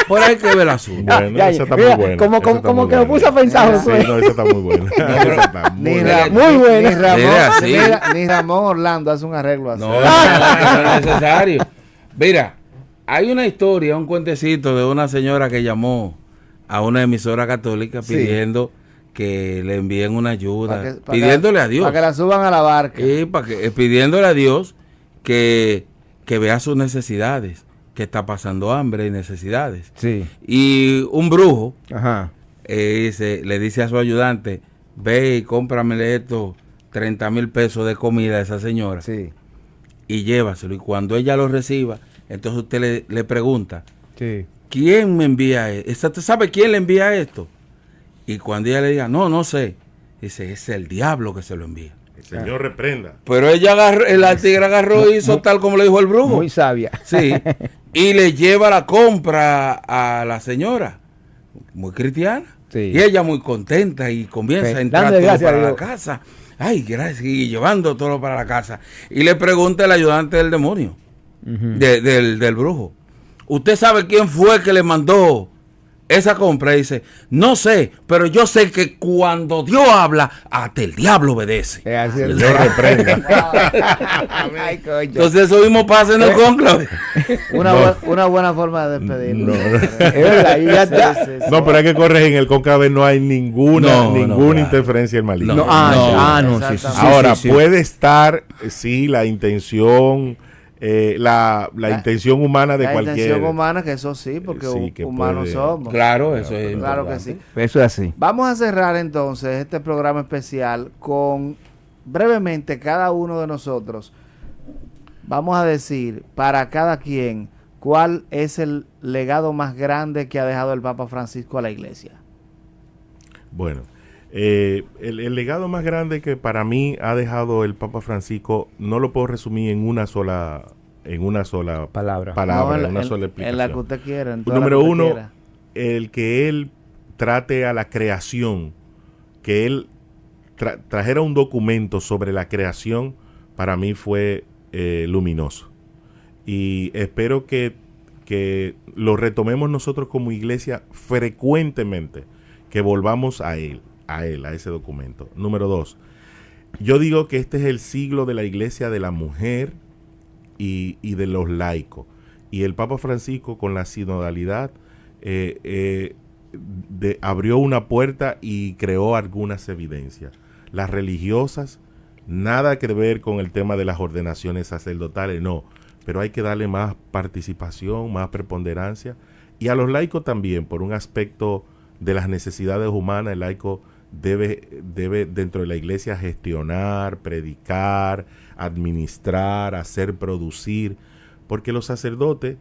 Por ahí que ve el asunto. Bueno, esa está muy buena. Como que me puse a pensar, Josué. Sí, no, esa está muy buena. Ni Ramón Orlando hace un arreglo así. No es necesario. Mira, hay una historia, un cuentecito de una señora que llamó a una emisora católica pidiendo que le envíen una ayuda, pidiéndole a Dios. Para que la suban a la barca. Y pidiéndole a Dios que vea sus necesidades, que está pasando hambre y necesidades. Sí. Y un brujo le le dice a su ayudante, ve y cómpramele estos 30,000 pesos de comida a esa señora. Sí. Y llévaselo. Y cuando ella lo reciba, entonces usted le pregunta, sí, ¿quién me envía esto? ¿Usted sabe quién le envía esto? Y cuando ella le diga, no sé, dice, es el diablo que se lo envía. El Señor reprenda. Pero ella la tigre agarró y hizo tal como le dijo el brujo. Muy sabia. Sí. Y le lleva la compra a la señora, muy cristiana. Sí. Y ella muy contenta y comienza a entrar todo para la casa. Ay, gracias. Y llevando todo para la casa. Y le pregunta el ayudante del demonio, del brujo, ¿usted sabe quién fue que le mandó esa compra? Y dice, no sé, pero yo sé que cuando Dios habla, hasta el diablo obedece. El Dios reprenda. Entonces eso mismo pasa en el conclave. Una buena forma de despedirlo. No, pero hay que corregir, en el conclave no hay ninguna interferencia del maligno. Ahora, puede estar, sí, la intención... la intención humana de cualquier... La intención humana, que eso sí, porque que humanos somos. Claro, eso es claro que sí. Eso es así. Vamos a cerrar entonces este programa especial con, brevemente, cada uno de nosotros, vamos a decir, para cada quien, cuál es el legado más grande que ha dejado el Papa Francisco a la Iglesia. Bueno, el legado más grande que para mí ha dejado el Papa Francisco no lo puedo resumir en una sola palabra, en una sola explicación. En la que usted quiera. Número uno, el que él trate a la creación, que él trajera un documento sobre la creación, para mí fue luminoso. Y espero que lo retomemos nosotros como iglesia frecuentemente, que volvamos a ese documento. Número 2, yo digo que este es el siglo de la iglesia de la mujer y de los laicos. Y el Papa Francisco, con la sinodalidad, abrió una puerta y creó algunas evidencias. Las religiosas, nada que ver con el tema de las ordenaciones sacerdotales, no. Pero hay que darle más participación, más preponderancia. Y a los laicos también, por un aspecto de las necesidades humanas, el laico debe dentro de la iglesia gestionar, predicar, administrar, hacer producir, porque los sacerdotes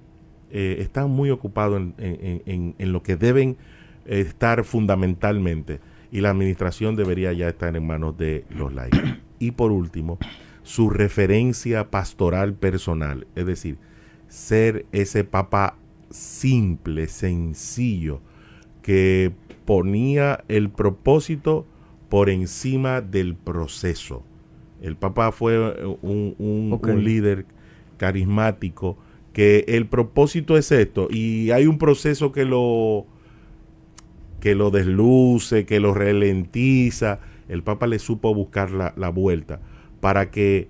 están muy ocupados en lo que deben estar fundamentalmente, y la administración debería ya estar en manos de los laicos. Y por último, su referencia pastoral personal, es decir, ser ese papa simple, sencillo, que ponía el propósito por encima del proceso. El Papa fue un líder carismático, que el propósito es esto, y hay un proceso que lo desluce, que lo ralentiza. El Papa le supo buscar la vuelta para que,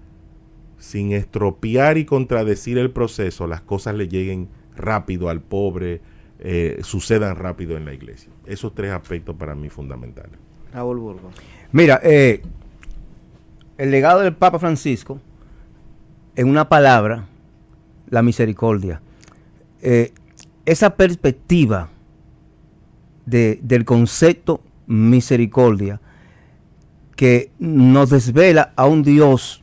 sin estropear y contradecir el proceso, las cosas le lleguen rápido al pobre, sucedan rápido en la iglesia. Esos 3 aspectos para mí fundamentales. Raúl Burgos. Mira, el legado del Papa Francisco, en una palabra, la misericordia. Esa perspectiva del concepto misericordia que nos desvela a un Dios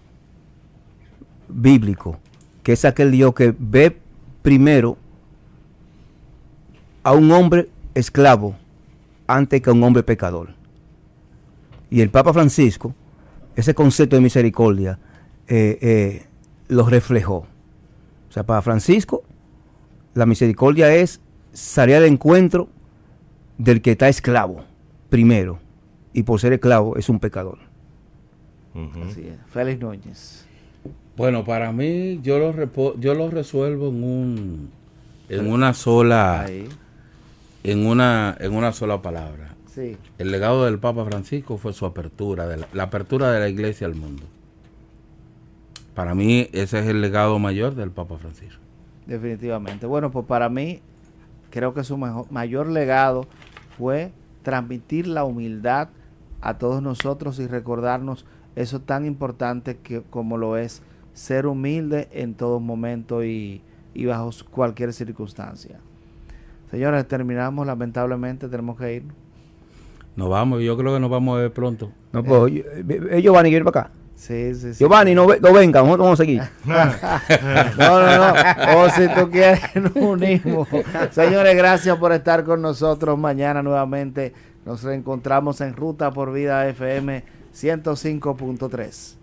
bíblico, que es aquel Dios que ve primero a un hombre esclavo antes que a un hombre pecador. Y el Papa Francisco, ese concepto de misericordia, lo reflejó. O sea, para Francisco, la misericordia es salir al encuentro del que está esclavo, primero. Y por ser esclavo, es un pecador. Así es. Félix Núñez. Bueno, para mí, yo lo resuelvo en una sola palabra. Sí. El legado del Papa Francisco fue su apertura, la apertura de la iglesia al mundo. Para mí, ese es el legado mayor del Papa Francisco. Definitivamente. Bueno, pues para mí, creo que su mayor legado fue transmitir la humildad a todos nosotros y recordarnos eso tan importante como lo es ser humilde en todo momento y bajo cualquier circunstancia. Señores, terminamos, lamentablemente tenemos que irnos. Nos vamos, yo creo que nos vamos a ver pronto. No, pues, Giovanni, ¿quiere ir para acá? Sí. Giovanni, no venga, nosotros vamos a seguir. No. O si tú quieres, nos unimos. Señores, gracias por estar con nosotros. Mañana nuevamente nos reencontramos en Ruta por Vida FM 105.3.